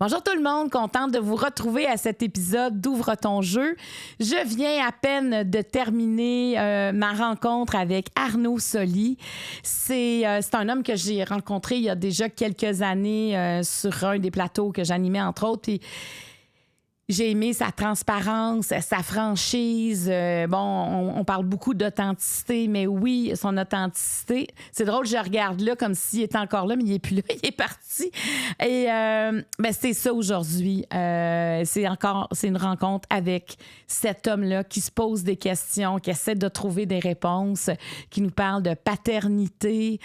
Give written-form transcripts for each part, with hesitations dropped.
Bonjour tout le monde, contente de vous retrouver à cet épisode d'Ouvre ton jeu. Je viens à peine de terminer ma rencontre avec Arnaud Soli. C'est un homme que j'ai rencontré il y a déjà quelques années sur un des plateaux que j'animais entre autres. Puis j'ai aimé sa transparence, sa franchise. On parle beaucoup d'authenticité, mais oui, son authenticité. C'est drôle, je regarde là comme s'il était encore là, mais il n'est plus là, il est parti. Et c'est ça aujourd'hui. C'est une rencontre avec cet homme-là qui se pose des questions, qui essaie de trouver des réponses, qui nous parle de paternité,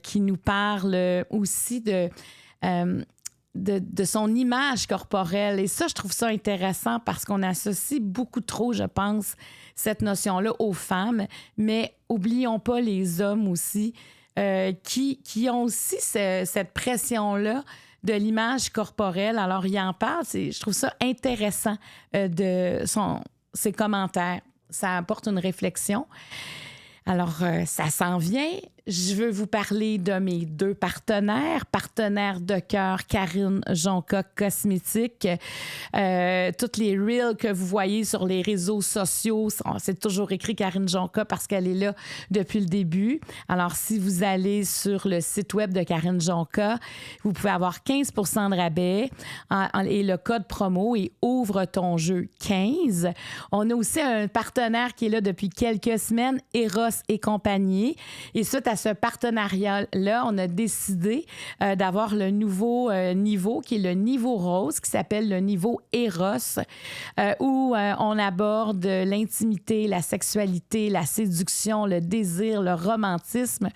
qui nous parle aussi de son image corporelle. Et ça, je trouve ça intéressant parce qu'on associe beaucoup trop, je pense, cette notion-là aux femmes. Mais oublions pas les hommes aussi qui ont aussi cette pression-là de l'image corporelle. Alors, il en parle. Je trouve ça intéressant ses commentaires. Ça apporte une réflexion. Alors, ça s'en vient. Je veux vous parler de mes deux partenaires de cœur, Karine Jonca Cosmétiques. Toutes les reels que vous voyez sur les réseaux sociaux, c'est toujours écrit Karine Jonca parce qu'elle est là depuis le début. Alors, si vous allez sur le site web de Karine Jonca, vous pouvez avoir 15 % de rabais et le code promo est Ouvre ton jeu 15. On a aussi un partenaire qui est là depuis quelques semaines, Eros et compagnie. Et suite à ce partenariat-là, on a décidé d'avoir le nouveau niveau, qui est le niveau rose, qui s'appelle le niveau Eros, où on aborde l'intimité, la sexualité, la séduction, le désir, le romantisme.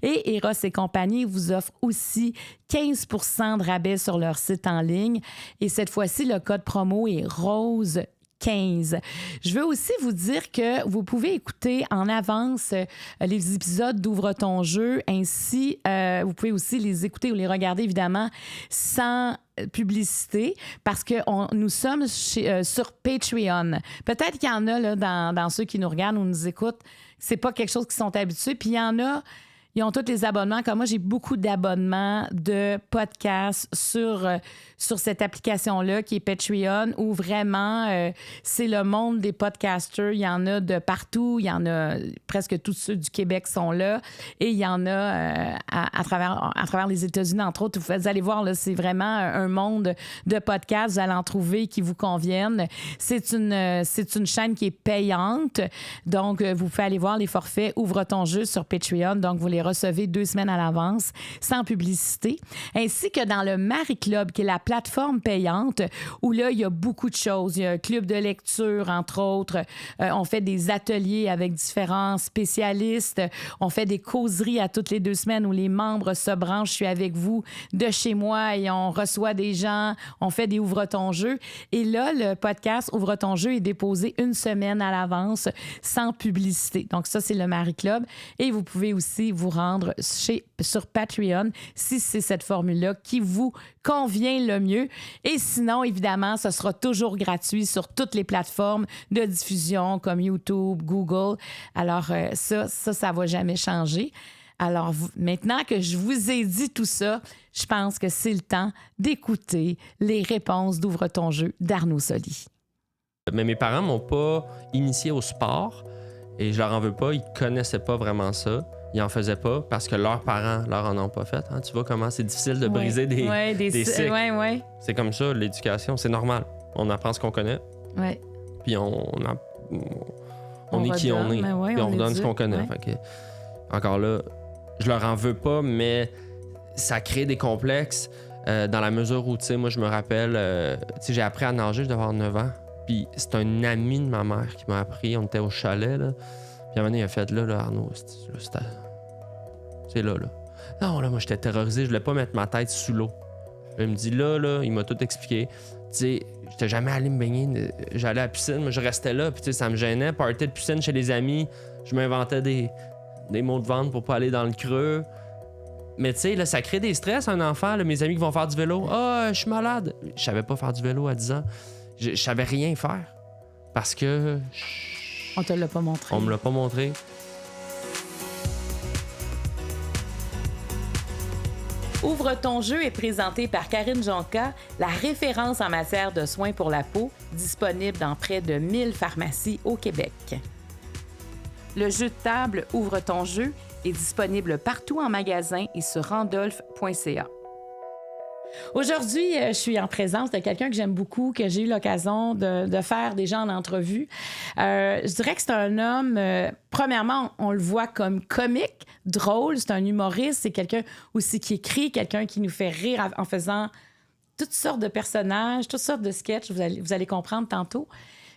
Et Eros et compagnie vous offre aussi 15 % de rabais sur leur site en ligne. Et cette fois-ci, le code promo est ROSE 15. Je veux aussi vous dire que vous pouvez écouter en avance les épisodes d'Ouvre ton jeu. Ainsi, vous pouvez aussi les écouter ou les regarder, évidemment, sans publicité, parce que nous sommes sur Patreon. Peut-être qu'il y en a là, dans ceux qui nous regardent ou nous écoutent, c'est pas quelque chose qui sont habitués. Puis il y en a, ils ont tous les abonnements. Comme moi, j'ai beaucoup d'abonnements de podcasts sur cette application-là qui est Patreon, où vraiment, c'est le monde des podcasters. Il y en a de partout. Il y en a presque tous ceux du Québec sont là. Et il y en a à travers les États-Unis, entre autres. Vous allez voir, là, c'est vraiment un monde de podcasts. Vous allez en trouver qui vous conviennent. C'est une chaîne qui est payante. Donc, vous pouvez aller voir les forfaits Ouvre ton jeu sur Patreon. Donc, vous les recevez 2 semaines à l'avance, sans publicité. Ainsi que dans le Marie Club, qui est la plateforme payante, où là, il y a beaucoup de choses. Il y a un club de lecture, entre autres. On fait des ateliers avec différents spécialistes. On fait des causeries à toutes les 2 semaines où les membres se branchent. Je suis avec vous de chez moi et on reçoit des gens. On fait des Ouvre ton jeu. Et là, le podcast Ouvre ton jeu est déposé 1 semaine à l'avance, sans publicité. Donc ça, c'est le Marie Club. Et vous pouvez aussi vous rendre sur Patreon si c'est cette formule-là qui vous convient le mieux. Et sinon, évidemment, ce sera toujours gratuit sur toutes les plateformes de diffusion comme YouTube, Google. Alors, ça va jamais changer. Alors, maintenant que je vous ai dit tout ça, je pense que c'est le temps d'écouter les réponses d'Ouvre ton jeu d'Arnaud Soli. Mais mes parents m'ont pas initié au sport et je leur en veux pas. Ils connaissaient pas vraiment ça. Ils en faisaient pas parce que leurs parents leur en ont pas fait. Hein? Tu vois comment c'est difficile de briser des cycles. Ouais. C'est comme ça, l'éducation, c'est normal. On apprend ce qu'on connaît. Ouais. Puis on est qui on est. Puis on redonne ce qu'on connaît. Fait que, encore là, je leur en veux pas, mais ça crée des complexes dans la mesure où, tu sais, moi, je me rappelle, j'ai appris à nager, je devais avoir 9 ans. Puis c'est un ami de ma mère qui m'a appris. On était au chalet, là. Puis à un moment donné, il a fait là, Arnaud, c'est là. Non, là, moi, j'étais terrorisé. Je voulais pas mettre ma tête sous l'eau. Là, il me dit là, il m'a tout expliqué. Tu sais, j'étais jamais allé me baigner. J'allais à la piscine, mais je restais là. Puis tu sais, ça me gênait. Party de piscine chez les amis. Je m'inventais des mots de vente pour pas aller dans le creux. Mais tu sais, là, ça crée des stress, un enfant. Là, mes amis qui vont faire du vélo. Je suis malade. Je savais pas faire du vélo à 10 ans. Je savais rien faire. Parce que... On te l'a pas montré. On me l'a pas montré. Ouvre ton jeu est présenté par Karine Jonca, la référence en matière de soins pour la peau, disponible dans près de 1000 pharmacies au Québec. Le jeu de table Ouvre ton jeu est disponible partout en magasin et sur randolph.ca. Aujourd'hui, je suis en présence de quelqu'un que j'aime beaucoup, que j'ai eu l'occasion de faire déjà en entrevue. Je dirais que c'est un homme, premièrement, on le voit comme comique, drôle, c'est un humoriste, c'est quelqu'un aussi qui écrit, quelqu'un qui nous fait rire en faisant toutes sortes de personnages, toutes sortes de sketchs, vous allez comprendre tantôt.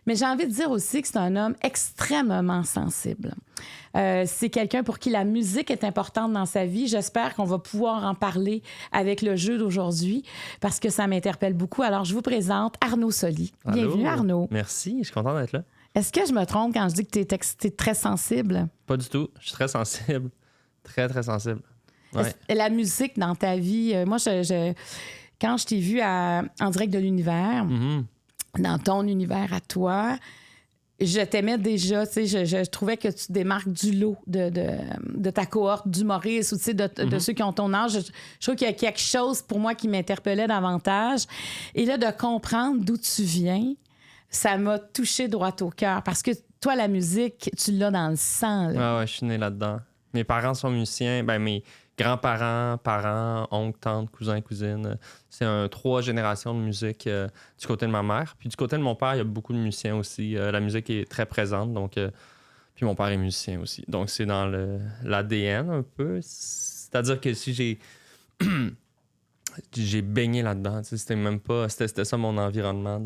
Mais j'ai envie de dire aussi que c'est un homme extrêmement sensible. C'est quelqu'un pour qui la musique est importante dans sa vie. J'espère qu'on va pouvoir en parler avec le jeu d'aujourd'hui parce que ça m'interpelle beaucoup. Alors, je vous présente Arnaud Soli. Allô? Bienvenue, Arnaud. Merci, je suis content d'être là. Est-ce que je me trompe quand je dis que tu es très sensible? Pas du tout, je suis très sensible. Très, très sensible. Ouais. La musique dans ta vie, moi, quand je t'ai vu en direct de l'univers, dans ton univers à toi, je t'aimais déjà, tu sais, je trouvais que tu te démarques du lot de ta cohorte d'humoristes ou tu sais, de ceux qui ont ton âge. Je trouve qu'il y a quelque chose pour moi qui m'interpellait davantage. Et là, de comprendre d'où tu viens, ça m'a touché droit au cœur parce que toi, la musique, tu l'as dans le sang. Là. Ouais, je suis né là-dedans. Mes parents sont musiciens, mes grands-parents, parents, oncles, tantes, cousins, cousines. C'est 3 générations de musique du côté de ma mère. Puis du côté de mon père, il y a beaucoup de musiciens aussi. La musique est très présente. Donc, puis mon père est musicien aussi. Donc, c'est dans l'ADN un peu. C'est-à-dire que si j'ai baigné là-dedans, c'était même pas... C'était ça mon environnement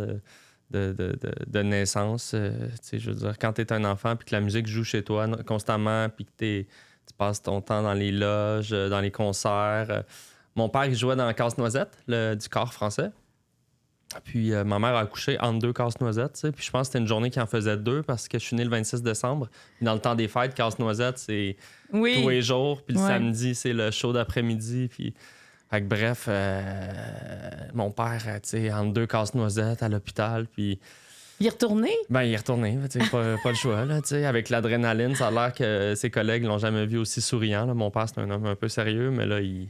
de naissance. Je veux dire, quand t'es un enfant puis que la musique joue chez toi constamment puis que tu passes ton temps dans les loges, dans les concerts. Mon père, il jouait dans Casse-Noisette, du corps français. Puis ma mère a accouché entre 2 Casse-Noisette. Puis je pense que c'était une journée qui en faisait 2 parce que je suis né le 26 décembre. Dans le temps des fêtes, Casse-Noisette, c'est tous les jours. Puis le samedi, c'est le show d'après-midi. Puis... Fait que bref, mon père, entre 2 Casse-Noisette à l'hôpital, puis... Il est retourné? Ben, il est retourné, pas le choix. Là, avec l'adrénaline, ça a l'air que ses collègues l'ont jamais vu aussi souriant. Là. Mon père, c'est un homme un peu sérieux, mais là, il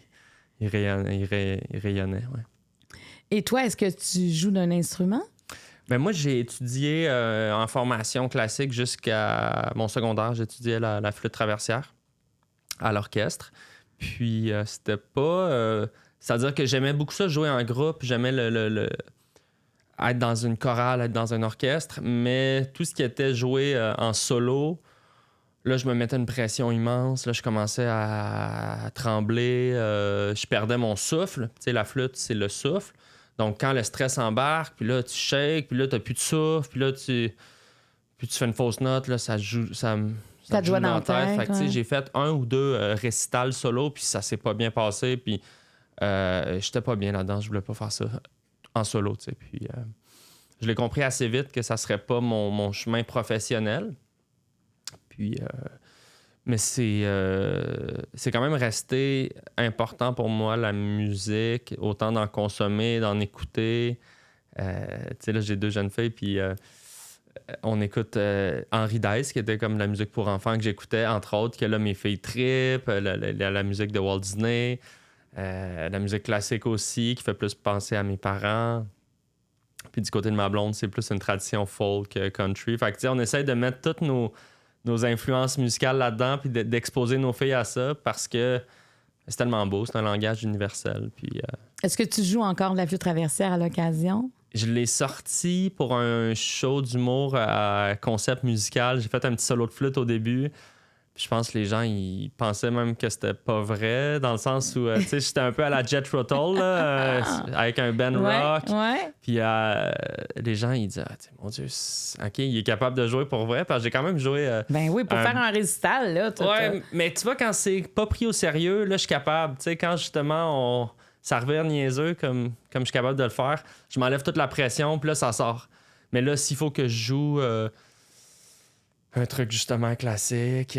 rayonnait. Ouais. Et toi, est-ce que tu joues d'un instrument? Ben, moi, j'ai étudié en formation classique jusqu'à mon secondaire. J'étudiais la flûte traversière à l'orchestre. Puis, c'était pas... c'est-à-dire que j'aimais beaucoup ça, jouer en groupe. J'aimais être dans une chorale, être dans un orchestre, mais tout ce qui était joué en solo, là, je me mettais une pression immense. Là, je commençais à trembler. Je perdais mon souffle. Tu sais, la flûte, c'est le souffle. Donc, quand le stress embarque, puis là, tu shakes, puis là, t'as plus de souffle, puis là, tu fais une fausse note, là, ça joue... Ça te joue dans la tête. Fait que, j'ai fait 1 ou 2 récitals solo, puis ça s'est pas bien passé, puis j'étais pas bien là-dedans. Je voulais pas faire ça en solo, tu sais. Puis je l'ai compris assez vite que ça serait pas mon chemin professionnel. Puis, mais c'est quand même resté important pour moi, la musique, autant d'en consommer, d'en écouter. Tu sais, là, j'ai 2 jeunes filles, puis on écoute Henri Dess, qui était comme la musique pour enfants que j'écoutais, entre autres, que là, mes filles trippent, la musique de Walt Disney. La musique classique aussi, qui fait plus penser à mes parents. Puis du côté de ma blonde, c'est plus une tradition folk, country. Fait que, tu sais, on essaie de mettre toutes nos influences musicales là-dedans puis d'exposer nos filles à ça parce que c'est tellement beau, c'est un langage universel. Puis, est-ce que tu joues encore de la flûte traversière à l'occasion? Je l'ai sorti pour un show d'humour à concept musical. J'ai fait un petit solo de flûte au début. Je pense que les gens, ils pensaient même que c'était pas vrai, dans le sens où, tu sais, j'étais un peu à la Jethro Tull, là, avec un band rock. Ouais. Puis les gens, ils disaient, mon Dieu, OK, il est capable de jouer pour vrai. Parce que j'ai quand même joué... ben oui, pour faire un récital, là. Ouais, mais tu vois, quand c'est pas pris au sérieux, là, je suis capable. Tu sais, quand justement, ça revient niaiseux, comme je suis capable de le faire, je m'enlève toute la pression, puis là, ça sort. Mais là, s'il faut que je joue... un truc justement classique,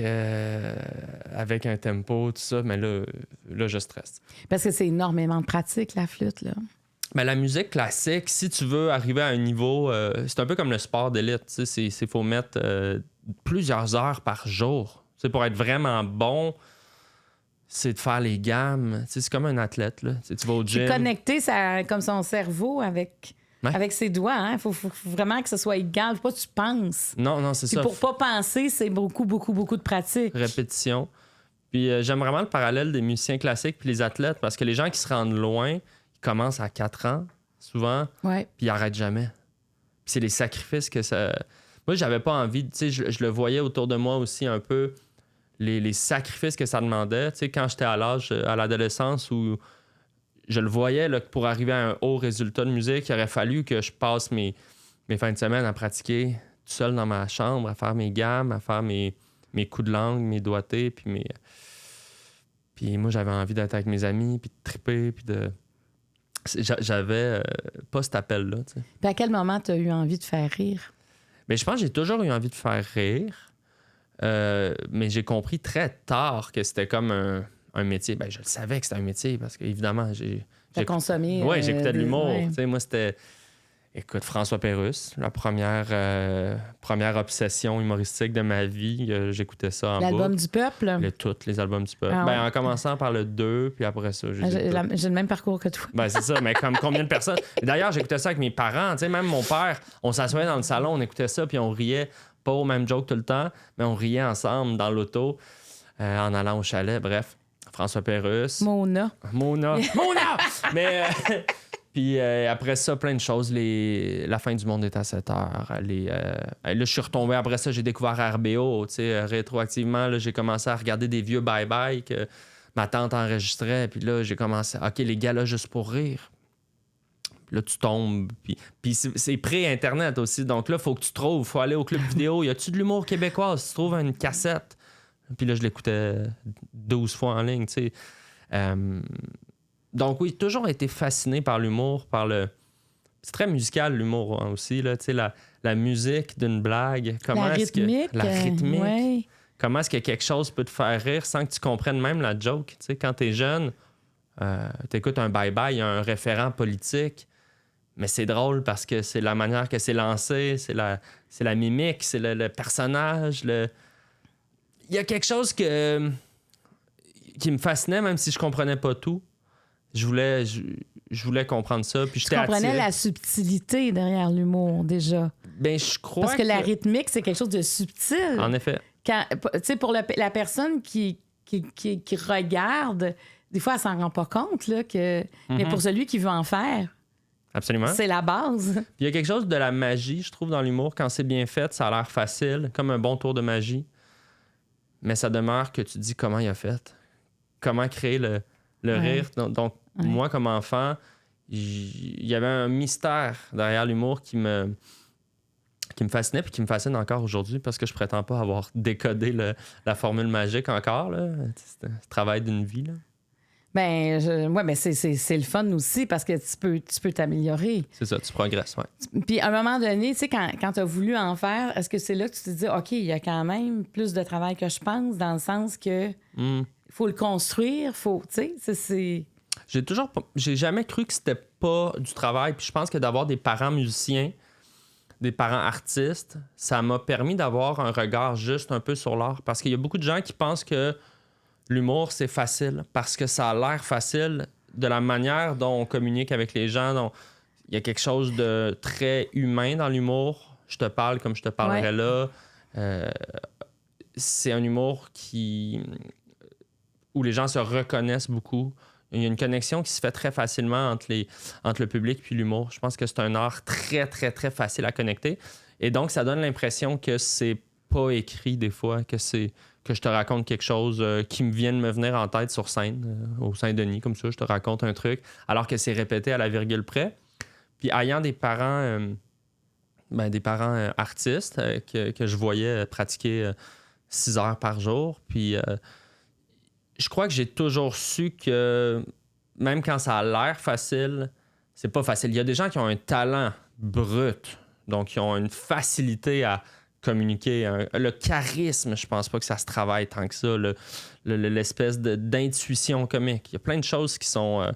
avec un tempo, tout ça, mais là, je stresse. Parce que c'est énormément de pratique, la flûte, là. Mais la musique classique, si tu veux arriver à un niveau... c'est un peu comme le sport d'élite. Il faut mettre plusieurs heures par jour. Pour être vraiment bon, c'est de faire les gammes. Tu sais, c'est comme un athlète, là. Tu vas au gym. Connecter comme son cerveau avec ses doigts. Hein? Faut vraiment que ce soit égal. Faut pas que tu penses. Non, c'est ça. Pour pas penser, c'est beaucoup, beaucoup, beaucoup de pratique. Répétition. Puis j'aime vraiment le parallèle des musiciens classiques puis les athlètes parce que les gens qui se rendent loin, ils commencent à 4 ans, souvent, puis ils n'arrêtent jamais. Puis c'est les sacrifices que ça... Moi, j'avais pas envie... Tu sais, je le voyais autour de moi aussi un peu, les sacrifices que ça demandait. Tu sais, quand j'étais à l'adolescence, où je le voyais, là, que pour arriver à un haut résultat de musique, il aurait fallu que je passe mes fins de semaine à pratiquer tout seul dans ma chambre, à faire mes gammes, à faire mes coups de langue, mes doigtés, puis moi, j'avais envie d'être avec mes amis, puis de triper, puis de... J'avais pas cet appel-là, tu sais. Puis à quel moment tu as eu envie de faire rire? Bien, je pense que j'ai toujours eu envie de faire rire, mais j'ai compris très tard que c'était comme un métier. Bien, je le savais que c'était un métier, parce qu'évidemment, j'ai consommé... Oui, j'écoutais de l'humour. Ouais. Tu sais, moi, c'était... Écoute, François Pérusse, la première obsession humoristique de ma vie, j'écoutais ça en boucle. L'album du peuple? Tous les albums du peuple. Ah, ouais. En commençant par le 2, puis après ça, j'ai le même parcours que toi. Ben, c'est ça, mais comme combien de personnes... D'ailleurs, j'écoutais ça avec mes parents, tu sais, même mon père, on s'assoyait dans le salon, on écoutait ça, puis on riait, pas au même joke tout le temps, mais on riait ensemble dans l'auto, en allant au chalet, bref. François Pérusse. Mona! Mais... Puis après ça, plein de choses. La fin du monde est à 7 heures. Là, je suis retombé. Après ça, j'ai découvert RBO. Rétroactivement, là, j'ai commencé à regarder des vieux bye-bye que ma tante enregistrait. Puis là, j'ai commencé... OK, les gars-là, juste pour rire. Puis là, tu tombes. Puis c'est pré-Internet aussi. Donc là, il faut que tu trouves. Il faut aller au club vidéo. Y a-tu de l'humour québécois? Si tu trouves une cassette. Puis là, je l'écoutais 12 fois en ligne, tu sais. Donc oui, toujours été fasciné par l'humour, C'est très musical, l'humour, hein, aussi, là, tu sais, la musique d'une blague. La rythmique. Ouais. Comment est-ce que quelque chose peut te faire rire sans que tu comprennes même la joke? Tu sais, quand t'es jeune, t'écoutes un bye-bye, il y a un référent politique, mais c'est drôle parce que c'est la manière que c'est lancé, c'est la mimique, c'est le personnage, Il y a quelque chose qui me fascinait, même si je comprenais pas tout. Je voulais comprendre ça. Puis tu comprenais la subtilité derrière l'humour, déjà. Ben, je crois parce que la rythmique, c'est quelque chose de subtil. En effet. Tu sais, pour la personne qui regarde, des fois, elle s'en rend pas compte, là, que... Mais pour celui qui veut en faire, absolument, c'est la base. Puis il y a quelque chose de la magie, je trouve, dans l'humour. Quand c'est bien fait, ça a l'air facile, comme un bon tour de magie. Mais ça demeure que tu te dis comment il a fait. Comment créer le rire. Donc moi, comme enfant, il y avait un mystère derrière l'humour qui me fascinait puis qui me fascine encore aujourd'hui parce que je prétends pas avoir décodé la formule magique encore. Là. C'est un travail d'une vie. Là. Ben, c'est le fun aussi parce que tu peux t'améliorer. C'est ça, tu progresses, ouais. Puis à un moment donné, tu sais, quand tu as voulu en faire, est-ce que c'est là que tu te dis, OK, il y a quand même plus de travail que je pense, dans le sens que faut le construire, tu sais, c'est... J'ai jamais cru que c'était pas du travail. Puis je pense que d'avoir des parents musiciens, des parents artistes, ça m'a permis d'avoir un regard juste un peu sur l'art. Parce qu'il y a beaucoup de gens qui pensent que l'humour, c'est facile. Parce que ça a l'air facile de la manière dont on communique avec les gens. Il y a quelque chose de très humain dans l'humour. Je te parle comme je te parlerais là. C'est un humour où les gens se reconnaissent beaucoup. Il y a une connexion qui se fait très facilement entre le public puis l'humour. Je pense que c'est un art très, très, très facile à connecter. Et donc, ça donne l'impression que c'est pas écrit des fois, que je te raconte quelque chose qui vient de me venir en tête sur scène, au Saint-Denis, comme ça, je te raconte un truc, alors que c'est répété à la virgule près. Puis ayant des parents artistes que je voyais pratiquer 6 heures par jour, puis... je crois que j'ai toujours su que même quand ça a l'air facile, c'est pas facile. Il y a des gens qui ont un talent brut, donc qui ont une facilité à communiquer. Le charisme, je pense pas que ça se travaille tant que ça. L'espèce d'intuition comique. Il y a plein de choses qui sont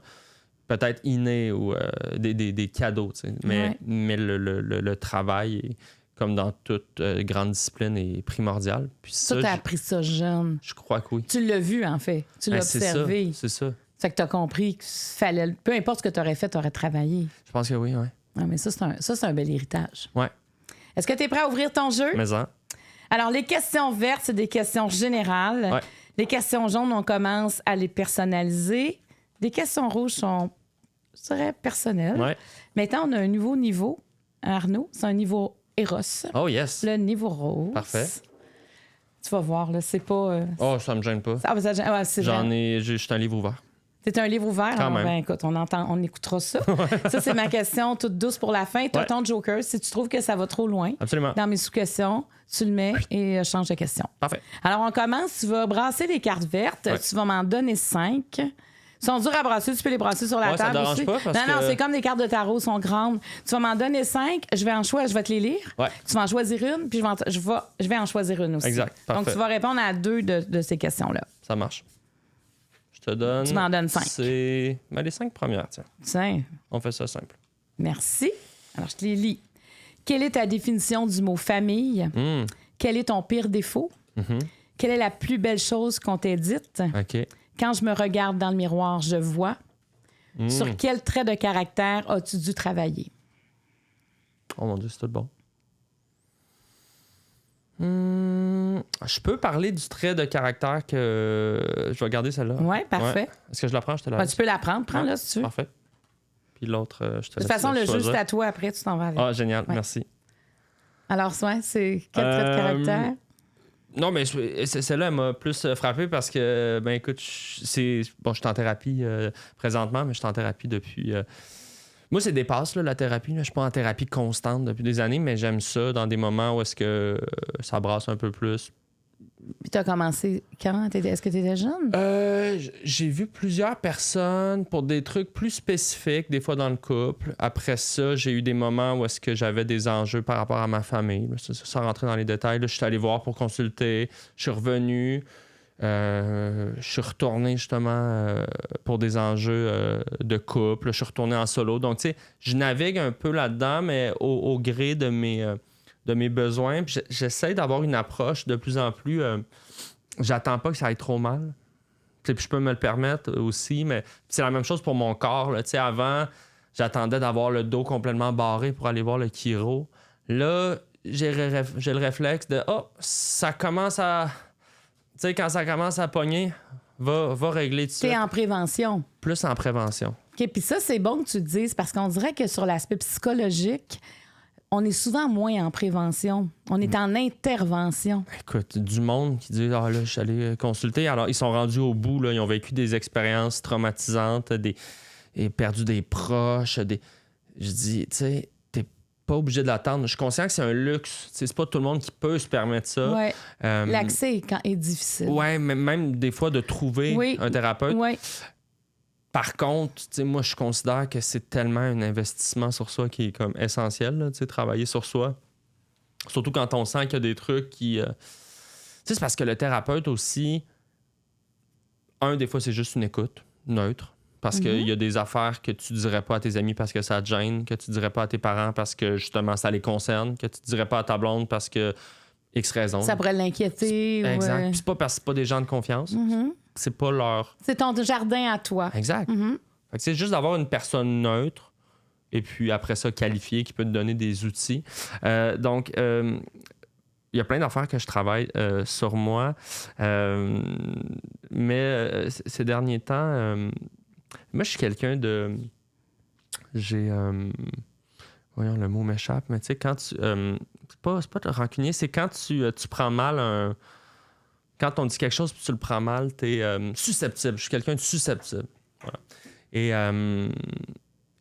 peut-être innées ou des cadeaux. Tu sais. Mais le travail, comme dans toute grande discipline, est primordial. Puis Ça, t'as appris ça jeune. Je crois que oui. Tu l'as vu, en fait. Tu l'as observé. C'est ça. Fait que t'as compris que fallait... Peu importe ce que t'aurais fait, t'aurais travaillé. Je pense que oui, oui. Ah, mais ça, c'est un bel héritage. Ouais. Est-ce que t'es prêt à ouvrir ton jeu? Mais ça. Alors, les questions vertes, c'est des questions générales. Ouais. Les questions jaunes, on commence à les personnaliser. Les questions rouges sont, je dirais, personnelles. Ouais. Maintenant, on a un nouveau niveau, Arnaud. C'est un niveau Eros. Oh, yes. Le niveau rose. Parfait. Tu vas voir, là, c'est pas... Oh, ça me gêne pas. Ah, ben, ouais, c'est vrai. J'ai juste un livre ouvert. C'est un livre ouvert. Quand Alors, même. ben, écoute, on écoutera ça. Ça, c'est ma question toute douce pour la fin. T'as ton joker. Si tu trouves que ça va trop loin, Absolument. dans mes sous-questions, tu le mets et change de question. Parfait. Alors, on commence. Tu vas brasser les cartes vertes. Ouais. Tu vas m'en donner 5. Ils sont durs à brasser. Tu peux les brasser sur la Ouais, ça table te dérange aussi. pas parce non, que- c'est comme des cartes de tarot. Elles sont grandes. Tu vas m'en donner 5. Je vais te les lire. Ouais. Tu vas en choisir une, puis je vais en choisir une aussi. Exact. Donc, Parfait. tu vas répondre à 2 de ces questions-là. Ça marche. Je te donne. Tu m'en donnes 5. C'est les 5 premières, tiens. Tiens. On fait ça simple. Merci. Alors, je te les lis. Quelle est ta définition du mot famille? Quel est ton pire défaut? Quelle est la plus belle chose qu'on t'ait dite? OK. Quand je me regarde dans le miroir, je vois. Sur quel trait de caractère as-tu dû travailler? Oh mon Dieu, c'est tout bon. Je peux parler du trait de caractère que je vais garder celle-là. Oui, parfait. Ouais. Est-ce que je la prends? Je te la Ben, laisse. tu peux la prendre. Prends-la si tu veux. Parfait. Puis l'autre, je te De laisse. toute façon, le jeu, choisir. c'est à toi. Après, tu t'en vas avec. Ah, génial. Ouais. Merci. Alors, c'est quel trait de caractère? Non, mais celle-là, elle m'a plus frappé parce que, ben écoute, je suis en thérapie présentement, mais je suis en thérapie depuis... Moi, c'est des passes, là, la thérapie. Là. Je suis pas en thérapie constante depuis des années, mais j'aime ça dans des moments où est-ce que ça brasse un peu plus. Puis tu as commencé quand? Est-ce que tu étais jeune? J'ai vu plusieurs personnes pour des trucs plus spécifiques, des fois dans le couple. Après ça, j'ai eu des moments où est-ce que j'avais des enjeux par rapport à ma famille. Là, sans rentrer dans les détails, là, je suis allé voir pour consulter. Je suis revenu. Je suis retourné justement pour des enjeux de couple. Je suis retourné en solo. Donc, tu sais, je navigue un peu là-dedans, mais au gré de mes besoins. Puis j'essaie d'avoir une approche de plus en plus... j'attends pas que ça aille trop mal. Puis je peux me le permettre aussi, mais c'est la même chose pour mon corps. Là. Avant, j'attendais d'avoir le dos complètement barré pour aller voir le chiro. Là, j'ai le réflexe de « Oh, ça commence à... » Tu sais, quand ça commence à pogner, va régler tout de suite. T'es en prévention. Plus en prévention. OK, puis ça, c'est bon que tu le dises parce qu'on dirait que sur l'aspect psychologique, on est souvent moins en prévention. On est en intervention. Écoute, du monde qui dit « Ah là, je suis allé consulter. » Alors, ils sont rendus au bout, là, ils ont vécu des expériences traumatisantes, et perdu des proches. Je dis, tu sais, t'es pas obligé de l'attendre. Je suis conscient que c'est un luxe. T'sais, c'est pas tout le monde qui peut se permettre ça. Ouais. L'accès est difficile. Ouais, mais même des fois de trouver un thérapeute. Oui. Par contre, moi, je considère que c'est tellement un investissement sur soi qui est comme essentiel, là, travailler sur soi. Surtout quand on sent qu'il y a des trucs qui... c'est parce que le thérapeute aussi, des fois, c'est juste une écoute neutre. Parce qu'il y a des affaires que tu dirais pas à tes amis parce que ça te gêne, que tu dirais pas à tes parents parce que, justement, ça les concerne, que tu dirais pas à ta blonde parce que X raison. Ça pourrait l'inquiéter. Exact. Ouais. Puis c'est pas parce que c'est pas des gens de confiance. C'est pas leur... C'est ton jardin à toi. Exact. Fait que c'est juste d'avoir une personne neutre et puis après ça, qualifiée, qui peut te donner des outils. Donc, il y a plein d'affaires que je travaille sur moi. Mais ces derniers temps, moi, je suis quelqu'un de... J'ai... voyons, le mot m'échappe, mais tu sais, quand tu... c'est pas de rancunier, c'est quand tu prends mal Quand on dit quelque chose puis tu le prends mal, t'es susceptible. Je suis quelqu'un de susceptible. Voilà. Et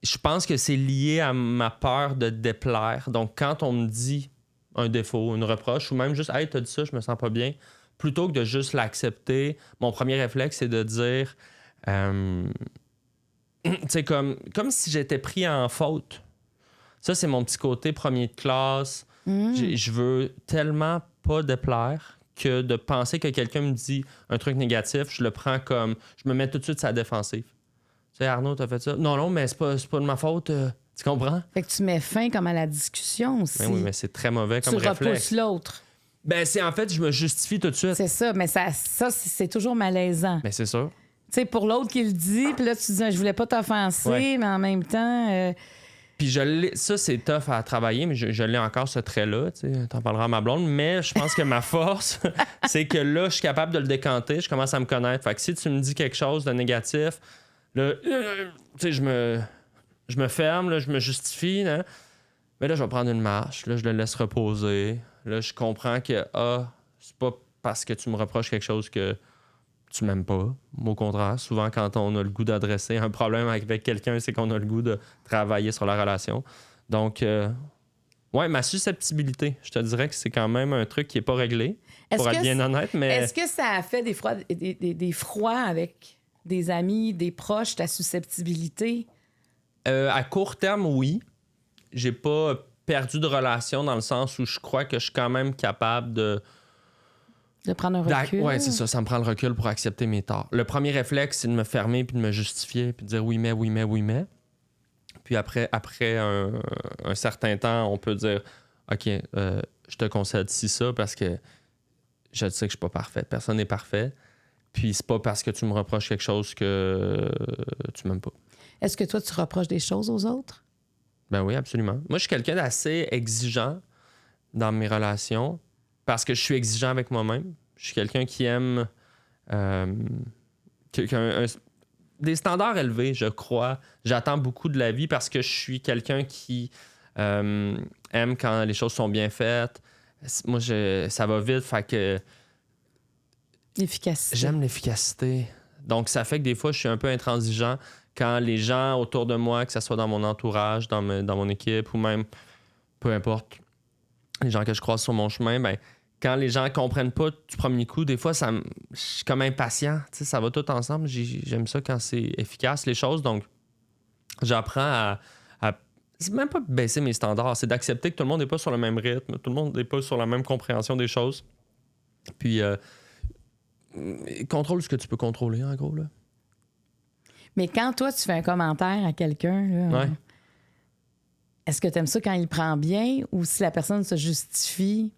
je pense que c'est lié à ma peur de déplaire. Donc, quand on me dit un défaut, une reproche, ou même juste « Hey, t'as dit ça, je me sens pas bien », plutôt que de juste l'accepter, mon premier réflexe, c'est de dire... tu sais, comme si j'étais pris en faute. Ça, c'est mon petit côté premier de classe. Je veux tellement pas déplaire que de penser que quelqu'un me dit un truc négatif, je le prends comme... Je me mets tout de suite sur la défensive. Tu sais, Arnaud, t'as fait ça? Non, mais c'est pas de ma faute. Tu Tu comprends? Fait que tu mets fin comme à la discussion aussi. Ben oui, mais c'est très mauvais comme tu réflexe. repousses l'autre. Ben, c'est en fait, je me justifie tout de suite. C'est ça, mais ça c'est toujours malaisant. Mais c'est sûr. Tu sais, pour l'autre qui le dit, puis là, tu dis, je voulais pas t'offenser, Ouais. mais en même temps... Puis ça, c'est tough à travailler, mais je l'ai encore, ce trait-là. Tu sais, t'en parleras à ma blonde. Mais je pense que ma force, c'est que là, je suis capable de le décanter. Je commence à me connaître. Fait que si tu me dis quelque chose de négatif, là, tu sais, je me ferme, là, je me justifie. Là. Mais là, je vais prendre une marche. Là, je le laisse reposer. Là, je comprends que, c'est pas parce que tu me reproches quelque chose que tu m'aimes pas. Au contraire, souvent, quand on a le goût d'adresser un problème avec quelqu'un, c'est qu'on a le goût de travailler sur la relation. Donc, ma susceptibilité, je te dirais que c'est quand même un truc qui est pas réglé, pour être bien honnête. Mais Est-ce que ça a fait des froids avec des amis, des proches, ta susceptibilité? À court terme, oui. J'ai pas perdu de relation dans le sens où je crois que je suis quand même capable de prendre un recul? Oui, c'est ça. Ça me prend le recul pour accepter mes torts. Le premier réflexe, c'est de me fermer puis de me justifier puis de dire oui, mais. Puis après un certain temps, on peut dire OK, je te concède ça parce que je sais que je suis pas parfait. Personne n'est parfait. Puis c'est pas parce que tu me reproches quelque chose que tu m'aimes pas. Est-ce que toi, tu reproches des choses aux autres? Ben oui, absolument. Moi, je suis quelqu'un d'assez exigeant dans mes relations parce que je suis exigeant avec moi-même. Je suis quelqu'un qui aime des standards élevés, je crois. J'attends beaucoup de la vie parce que je suis quelqu'un qui aime quand les choses sont bien faites. Moi, ça va vite, fait que L'efficacité. j'aime l'efficacité. Donc, ça fait que des fois, je suis un peu intransigeant quand les gens autour de moi, que ce soit dans mon entourage, dans mon équipe ou même, peu importe, les gens que je croise sur mon chemin, ben quand les gens comprennent pas du premier coup, des fois, je suis comme impatient. Tu sais, ça va tout ensemble. J'aime ça quand c'est efficace, les choses. Donc, j'apprends à c'est même pas baisser mes standards, c'est d'accepter que tout le monde n'est pas sur le même rythme, tout le monde n'est pas sur la même compréhension des choses. Puis, contrôle ce que tu peux contrôler, en gros, là. Mais quand toi, tu fais un commentaire à quelqu'un, là, Ouais. est-ce que tu aimes ça quand il prend bien ou si la personne se justifie?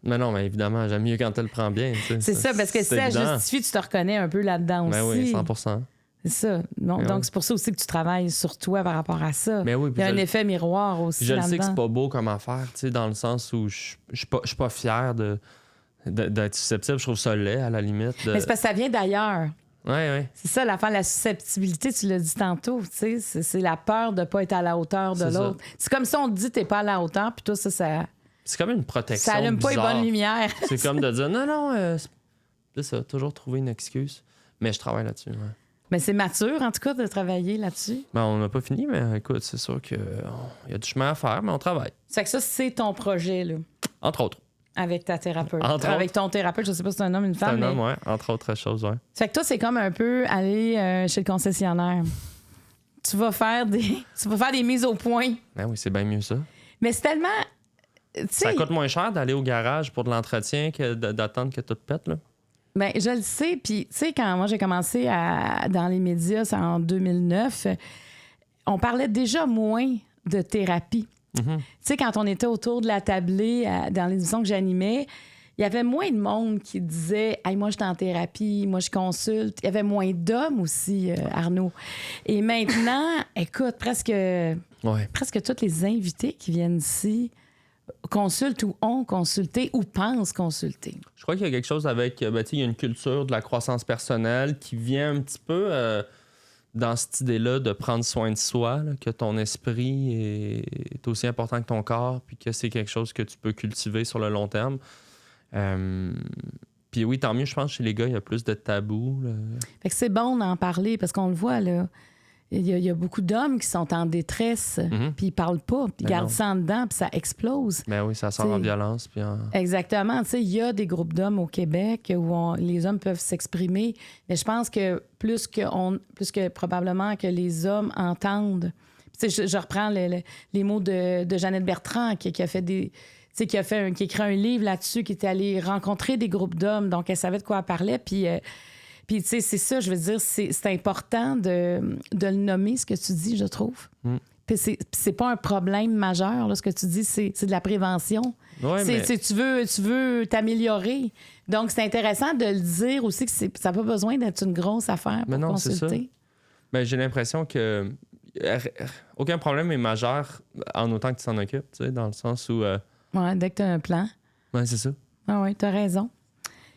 Non, mais évidemment, j'aime mieux quand elle le prend bien. Tu sais. C'est ça, parce que si elle évident. justifie, tu te reconnais un peu là-dedans Ben aussi. oui, 100%. C'est ça. Non, Ben donc, oui. c'est pour ça aussi que tu travailles sur toi par rapport à ça. Mais oui, Il y a un effet miroir aussi je le là-dedans. sais que c'est pas beau comme affaire, tu sais, dans le sens où je suis pas fier d'être susceptible. Je trouve ça laid, à la limite. Mais c'est parce que ça vient d'ailleurs. Ouais. C'est ça, l'affaire, la susceptibilité, tu l'as dit tantôt, tu sais, c'est la peur de ne pas être à la hauteur de C'est l'autre. C'est comme si on te dit t'es pas à la hauteur, puis toi, ça C'est comme une protection. ça allume pas les bizarre. bonnes lumières. C'est comme de dire non, c'est ça, toujours trouver une excuse. Mais je travaille là-dessus, ouais. Mais c'est mature, en tout cas, de travailler là-dessus. Ben, on n'a pas fini, mais écoute, c'est sûr qu'il y a du chemin à faire, mais on travaille. Ça fait que ça, c'est ton projet, là, Entre autres. avec ta thérapeute. Entre Avec ton thérapeute, je sais pas si c'est un homme ou une C'est femme. un mais... homme, ouais. Entre autres choses, ouais. Ça fait que toi, c'est comme un peu aller chez le concessionnaire. Tu vas faire des mises au point. Ben oui, c'est bien mieux ça. Mais c'est tellement... tu sais, Ça coûte moins cher d'aller au garage pour de l'entretien que d'attendre que tout pète, là. ben, je le sais. Puis, tu sais, quand moi, j'ai commencé dans les médias, c'est en 2009, on parlait déjà moins de thérapie. Mhm. Tu sais, quand on était autour de la tablée dans les émissions que j'animais, il y avait moins de monde qui disait « Hey, moi, je suis en thérapie, moi, je consulte ». Il y avait moins d'hommes aussi, Arnaud. Et maintenant, écoute, presque tous les invités qui viennent ici consultent ou ont consulté ou pensent consulter. Je crois qu'il y a quelque chose avec... tu sais, il y a une culture de la croissance personnelle qui vient un petit peu dans cette idée-là de prendre soin de soi, là, que ton esprit est aussi important que ton corps, puis que c'est quelque chose que tu peux cultiver sur le long terme. Puis oui, tant mieux, je pense, chez les gars, il y a plus de tabous. Là. Fait que c'est bon d'en parler parce qu'on le voit, là. Il y a beaucoup d'hommes qui sont en détresse, puis ils parlent pas, puis ils Ben gardent non. ça en dedans, puis ça explose. Ben oui, ça sort T'sais, en violence. Puis Exactement. Tu sais, il y a des groupes d'hommes au Québec où les hommes peuvent s'exprimer, mais je pense que plus que probablement que les hommes entendent. Tu sais, je reprends les mots de Jeannette Bertrand qui a fait des... Tu sais, qui a écrit un livre là-dessus, qui est allée rencontrer des groupes d'hommes, donc elle savait de quoi elle parlait, puis tu sais, c'est ça, je veux dire, c'est important de le nommer, ce que tu dis, je trouve. Puis c'est pas un problème majeur, là, ce que tu dis, c'est de la prévention. Ouais, mais... tu veux t'améliorer. Donc, c'est intéressant de le dire aussi que ça n'a pas besoin d'être une grosse affaire pour consulter. C'est ça. Ben, j'ai l'impression que aucun problème est majeur en autant que tu t'en occupes, tu sais, dans le sens où... Ouais, dès que tu as un plan. Ouais, c'est ça. Ah oui, tu as raison.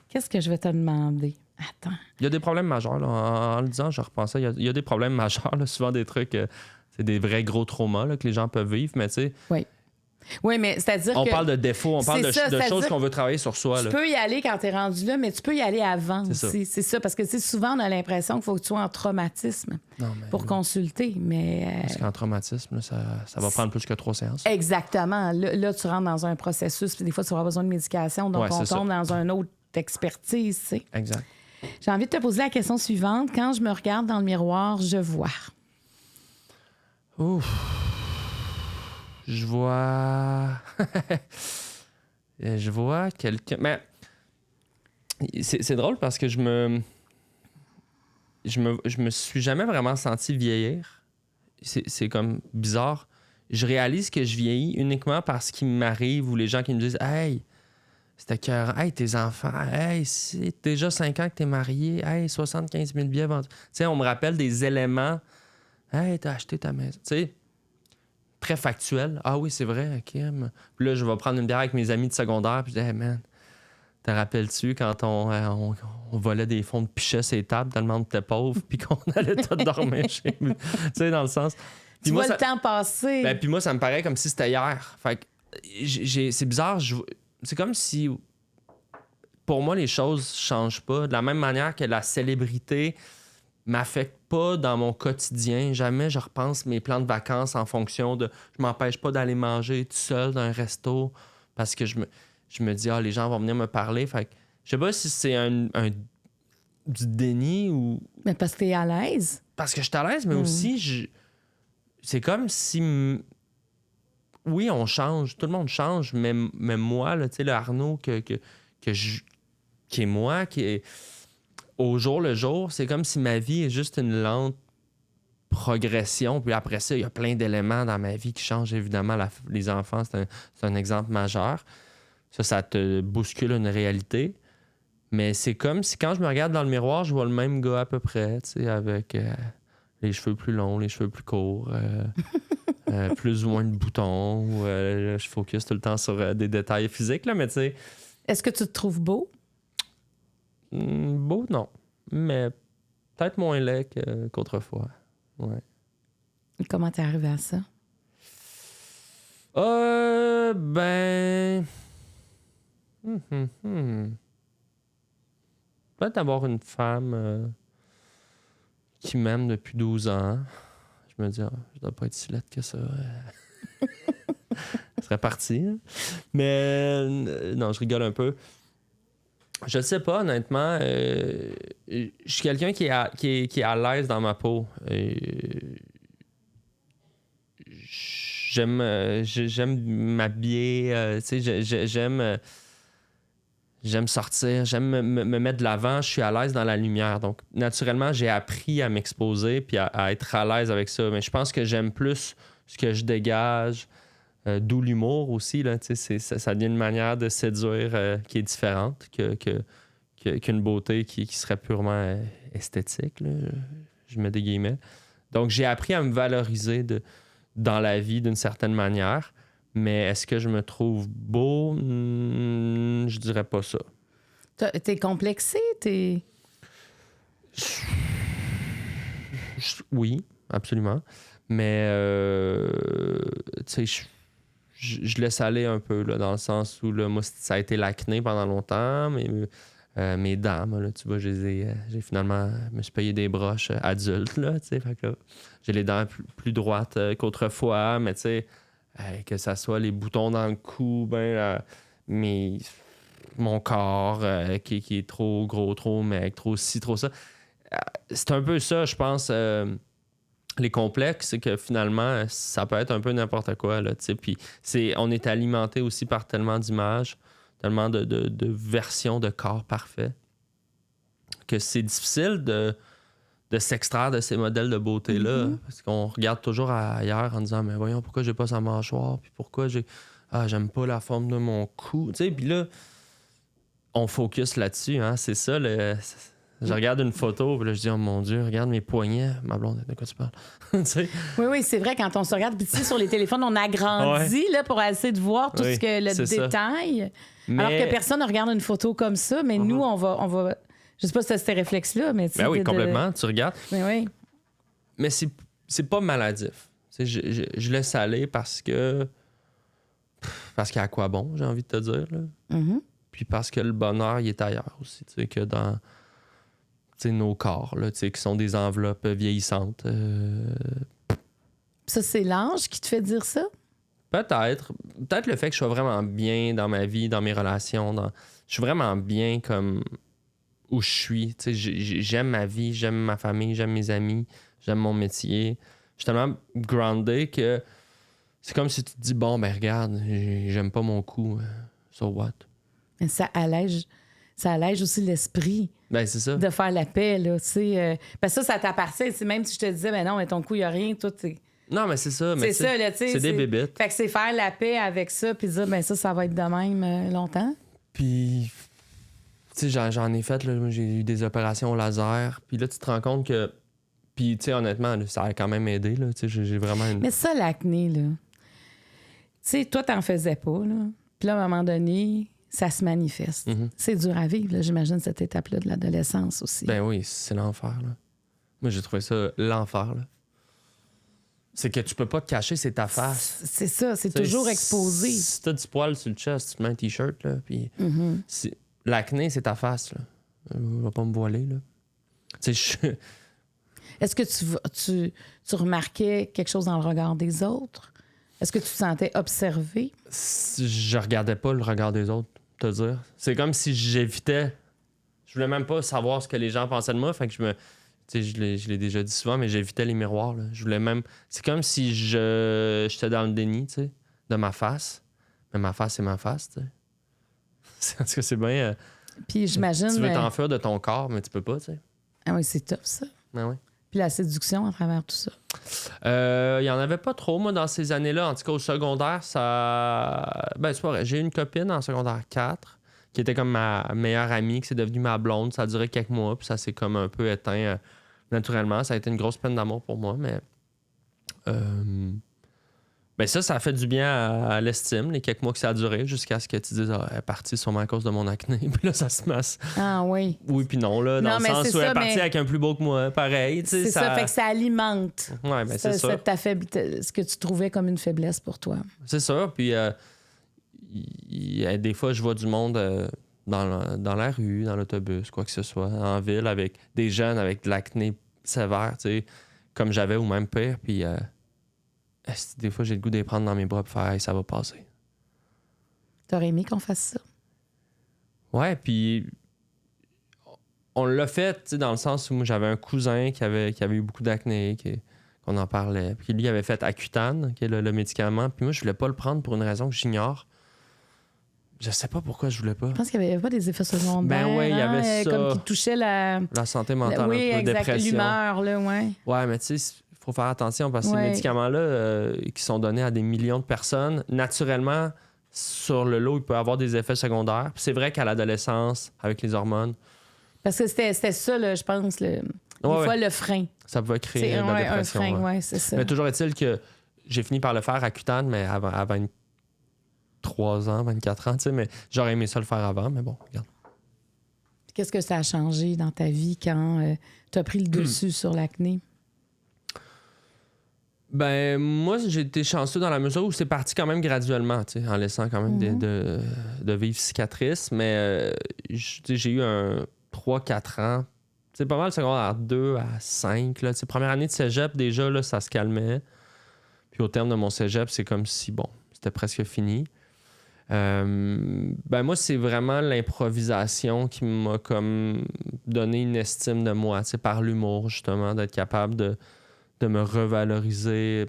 Qu'est-ce que je vais te demander? Attends. Il y a des problèmes majeurs, là. En le disant, je repensais, il y a des problèmes majeurs, là, souvent des trucs, c'est des vrais gros traumas là, que les gens peuvent vivre, mais tu sais... Oui, mais c'est-à-dire on parle de défauts, on parle de choses qu'on veut travailler sur soi. Tu peux y aller quand tu es rendu là, mais tu peux y aller avant aussi. C'est ça, parce que souvent, on a l'impression qu'il faut que tu sois en traumatisme pour consulter. Mais, parce qu'en traumatisme, là, ça va prendre plus que 3 séances. Exactement. Là, tu rentres dans un processus, puis des fois, tu auras besoin de médication, donc on tombe dans une autre expertise. Tu sais. Exact. J'ai envie de te poser la question suivante. Quand je me regarde dans le miroir, je vois. Ouf. Je vois... je vois quelqu'un... Mais c'est drôle parce que je me suis jamais vraiment senti vieillir. C'est comme bizarre. Je réalise que je vieillis uniquement parce qu'il m'arrive ou les gens qui me disent « Hey, c'était cœur. Hey, tes enfants. Hey, c'est déjà 5 ans que t'es marié. Hey, 75 000 billets vendus. » Tu sais, on me rappelle des éléments. « Hey, t'as acheté ta maison. » Tu sais, très factuel. Ah oui, c'est vrai, OK. Puis là, je vais prendre une bière avec mes amis de secondaire, puis je dis, hey man, te rappelles-tu quand on volait des fonds de pichet sur les tables tellement on était pauvres, puis qu'on allait tout dormir chez nous? Tu sais, dans le sens. Puis tu vois le temps passer. Ben, puis moi, ça me paraît comme si c'était hier. Fait que c'est bizarre. C'est comme si, pour moi, les choses changent pas. De la même manière que la célébrité m'affecte pas dans mon quotidien. Jamais je repense mes plans de vacances en fonction de... Je m'empêche pas d'aller manger tout seul dans un resto parce que je me dis, les gens vont venir me parler. Fait que je sais pas si c'est du déni ou... Mais parce que t'es à l'aise. Parce que je suis à l'aise, mais aussi, c'est comme si... Oui, on change. Tout le monde change, mais moi, là, tu sais, le Arnaud qui est moi, qui est... Au jour le jour, c'est comme si ma vie est juste une lente progression. Puis après ça, il y a plein d'éléments dans ma vie qui changent. Évidemment, les enfants, c'est un exemple majeur. Ça te bouscule une réalité. Mais c'est comme si quand je me regarde dans le miroir, je vois le même gars à peu près, tu sais, avec les cheveux plus longs, les cheveux plus courts, plus ou moins de boutons. Je focus tout le temps sur des détails physiques, là, mais tu sais... Est-ce que tu te trouves beau? Beau, non. Mais peut-être moins laid qu'autrefois. Ouais. Et comment t'es arrivé à ça? Ben... Peut-être avoir une femme qui m'aime depuis 12 ans. Je me dis, je dois pas être si laide que ça. Je serais parti. Hein. Mais non, je rigole un peu. Je ne sais pas, honnêtement. Je suis quelqu'un qui est à l'aise dans ma peau. J'aime m'habiller. J'aime sortir. J'aime me mettre de l'avant. Je suis à l'aise dans la lumière. Donc, naturellement, j'ai appris à m'exposer puis à être à l'aise avec ça. Mais je pense que j'aime plus ce que je dégage. D'où l'humour aussi, là, ça devient une manière de séduire qui est différente qu'une beauté qui serait purement esthétique. Là. Je mets des guillemets. Donc, j'ai appris à me valoriser dans la vie d'une certaine manière. Mais est-ce que je me trouve beau? Je dirais pas ça. T'es complexé? Oui, absolument. Mais, tu sais, je laisse aller un peu, là, dans le sens où là, moi, ça a été l'acné pendant longtemps, mais mes dents, là, tu vois, j'ai finalement... Je me suis payé des broches adultes, là, tu sais, fait que là, j'ai les dents plus droites qu'autrefois, mais tu sais, que ça soit les boutons dans le cou, mon corps qui est trop gros, trop mec, trop ci, trop ça. C'est un peu ça, je pense... les complexes, c'est que finalement, ça peut être un peu n'importe quoi, là, tu sais. Puis on est alimenté aussi par tellement d'images, tellement de versions de corps parfaits, que c'est difficile de s'extraire de ces modèles de beauté-là. Mm-hmm. Parce qu'on regarde toujours ailleurs en disant, mais voyons, pourquoi j'ai pas sa mâchoire? Puis pourquoi j'aime pas la forme de mon cou? Tu sais, puis là, on focus là-dessus, hein. C'est ça, je regarde une photo, puis là, je dis, oh mon Dieu, regarde mes poignets. Ma blonde, de quoi tu parles? Tu sais? Oui, c'est vrai, quand on se regarde, puis tu sais, sur les téléphones, on agrandit là, pour essayer de voir tout ce que le détail. Mais... Alors que personne ne regarde une photo comme ça, mais nous, on va. Je sais pas si c'est ces réflexes-là, mais tu sais. Ben oui, complètement, tu regardes. Mais oui. Mais c'est pas maladif. Tu sais, je laisse aller parce que. Parce qu'à quoi bon, j'ai envie de te dire, là. Mm-hmm. Puis parce que le bonheur, il est ailleurs aussi, tu sais, que dans. Tu sais, nos corps, là, tu sais, qui sont des enveloppes vieillissantes. Ça, c'est l'âge qui te fait dire ça? Peut-être. Peut-être le fait que je sois vraiment bien dans ma vie, dans mes relations. Je suis vraiment bien comme où je suis. Tu sais, j'aime ma vie, j'aime ma famille, j'aime mes amis, j'aime mon métier. Je suis tellement groundé que c'est comme si tu te dis, bon, ben regarde, j'aime pas mon cou. So what? Mais ça allège aussi l'esprit. Ben, c'est ça. De faire la paix, là, tu sais. Parce que ça t'appartient. Même si je te disais, ben non, mais ton cou, il n'y a rien, tout. Non, mais c'est ça. Mais c'est ça, là, tu sais. C'est des bébites. Fait que c'est faire la paix avec ça, puis dire, ben ça va être de même longtemps. Puis, tu sais, j'en ai fait, là, j'ai eu des opérations au laser. Puis là, tu te rends compte que. Puis, tu sais, honnêtement, là, ça a quand même aidé, là. Tu sais, j'ai vraiment une. Mais ça, l'acné, là. Tu sais, toi, t'en faisais pas, là. Puis là, à un moment donné, ça se manifeste. Mm-hmm. C'est dur à vivre, là, j'imagine, cette étape-là de l'adolescence aussi. Ben oui, c'est l'enfer, là. Moi, j'ai trouvé ça l'enfer, là. C'est que tu peux pas te cacher, c'est ta face. C'est ça, c'est toujours exposé. Si t'as du poil sur le chest, tu te mets un t-shirt, là, puis Mm-hmm. l'acné, c'est ta face, là. Je vais pas me voiler, là. Tu sais, Est-ce que tu remarquais quelque chose dans le regard des autres? Est-ce que tu te sentais observé? Je regardais pas le regard des autres, te dire. C'est comme si j'évitais. Je voulais même pas savoir ce que les gens pensaient de moi, fait que tu sais, je l'ai déjà dit souvent, mais j'évitais les miroirs, là. Je voulais même. C'est comme si j'étais dans le déni, tu sais, de ma face. Mais ma face, c'est ma face, tu sais. Parce que c'est bien. Puis j'imagine. Tu veux t'enfuir de ton corps, mais tu peux pas, tu sais. Ah oui, c'est top, ça. Ah oui. Puis la séduction à travers tout ça. Il y en avait pas trop, moi, dans ces années-là. En tout cas, au secondaire, ça. Ben, c'est pas vrai. J'ai eu une copine en secondaire 4 qui était comme ma meilleure amie, qui s'est devenue ma blonde. Ça a duré quelques mois, puis ça s'est comme un peu éteint naturellement. Ça a été une grosse peine d'amour pour moi, mais. Ben ça a fait du bien à l'estime, les quelques mois que ça a duré, jusqu'à ce que tu dises, elle est partie sûrement à cause de mon acné. Puis là, ça se masse. Ah oui. Oui, puis non, là, dans le sens où elle est partie avec un plus beau que moi, pareil. C'est ça, fait que ça alimente. Ouais, ben c'est ça. Ce que tu trouvais comme une faiblesse pour toi. C'est ça, puis des fois, je vois du monde dans la rue, dans l'autobus, quoi que ce soit, en ville, avec des jeunes avec de l'acné sévère, tu sais, comme j'avais ou même pire, puis des fois, j'ai le goût de les prendre dans mes bras et faire hey, ça va passer. T'aurais aimé qu'on fasse ça? Ouais, puis on l'a fait, tu sais, dans le sens où moi, j'avais un cousin qui avait eu beaucoup d'acné, qu'on en parlait, puis lui avait fait Accutane, qui est le médicament, puis moi, je voulais pas le prendre pour une raison que j'ignore. Je sais pas pourquoi je voulais pas. Je pense qu'il n'y avait pas des effets secondaires. Ben oui, il y avait ça. Comme qui touchait la santé mentale, oui, un peu, exact, dépression. l'humeur, là, ouais. Ouais, mais tu sais, il faut faire attention parce que ces médicaments-là, qui sont donnés à des millions de personnes, naturellement, sur le lot, il peut avoir des effets secondaires. Puis c'est vrai qu'à l'adolescence, avec les hormones... Parce que c'était ça, là, je pense, des fois, le frein. Ça pouvait créer de la dépression. Un frein, ouais, c'est ça. Mais toujours est-il que j'ai fini par le faire à Accutane, mais à 23 ans, 24 ans, tu sais, mais j'aurais aimé ça le faire avant, mais bon, regarde. Qu'est-ce que ça a changé dans ta vie quand tu as pris le dessus sur l'acné? Ben, moi, j'ai été chanceux dans la mesure où c'est parti quand même graduellement, tu sais, en laissant quand même de vivre cicatrices, mais j'ai eu un 3-4 ans. C'est pas mal secondaire 2 à 5, là. Tu sais, première année de cégep, déjà, là, ça se calmait. Puis au terme de mon cégep, c'est comme si, bon, c'était presque fini. Ben moi, c'est vraiment l'improvisation qui m'a comme donné une estime de moi, tu sais, par l'humour, justement, d'être capable de me revaloriser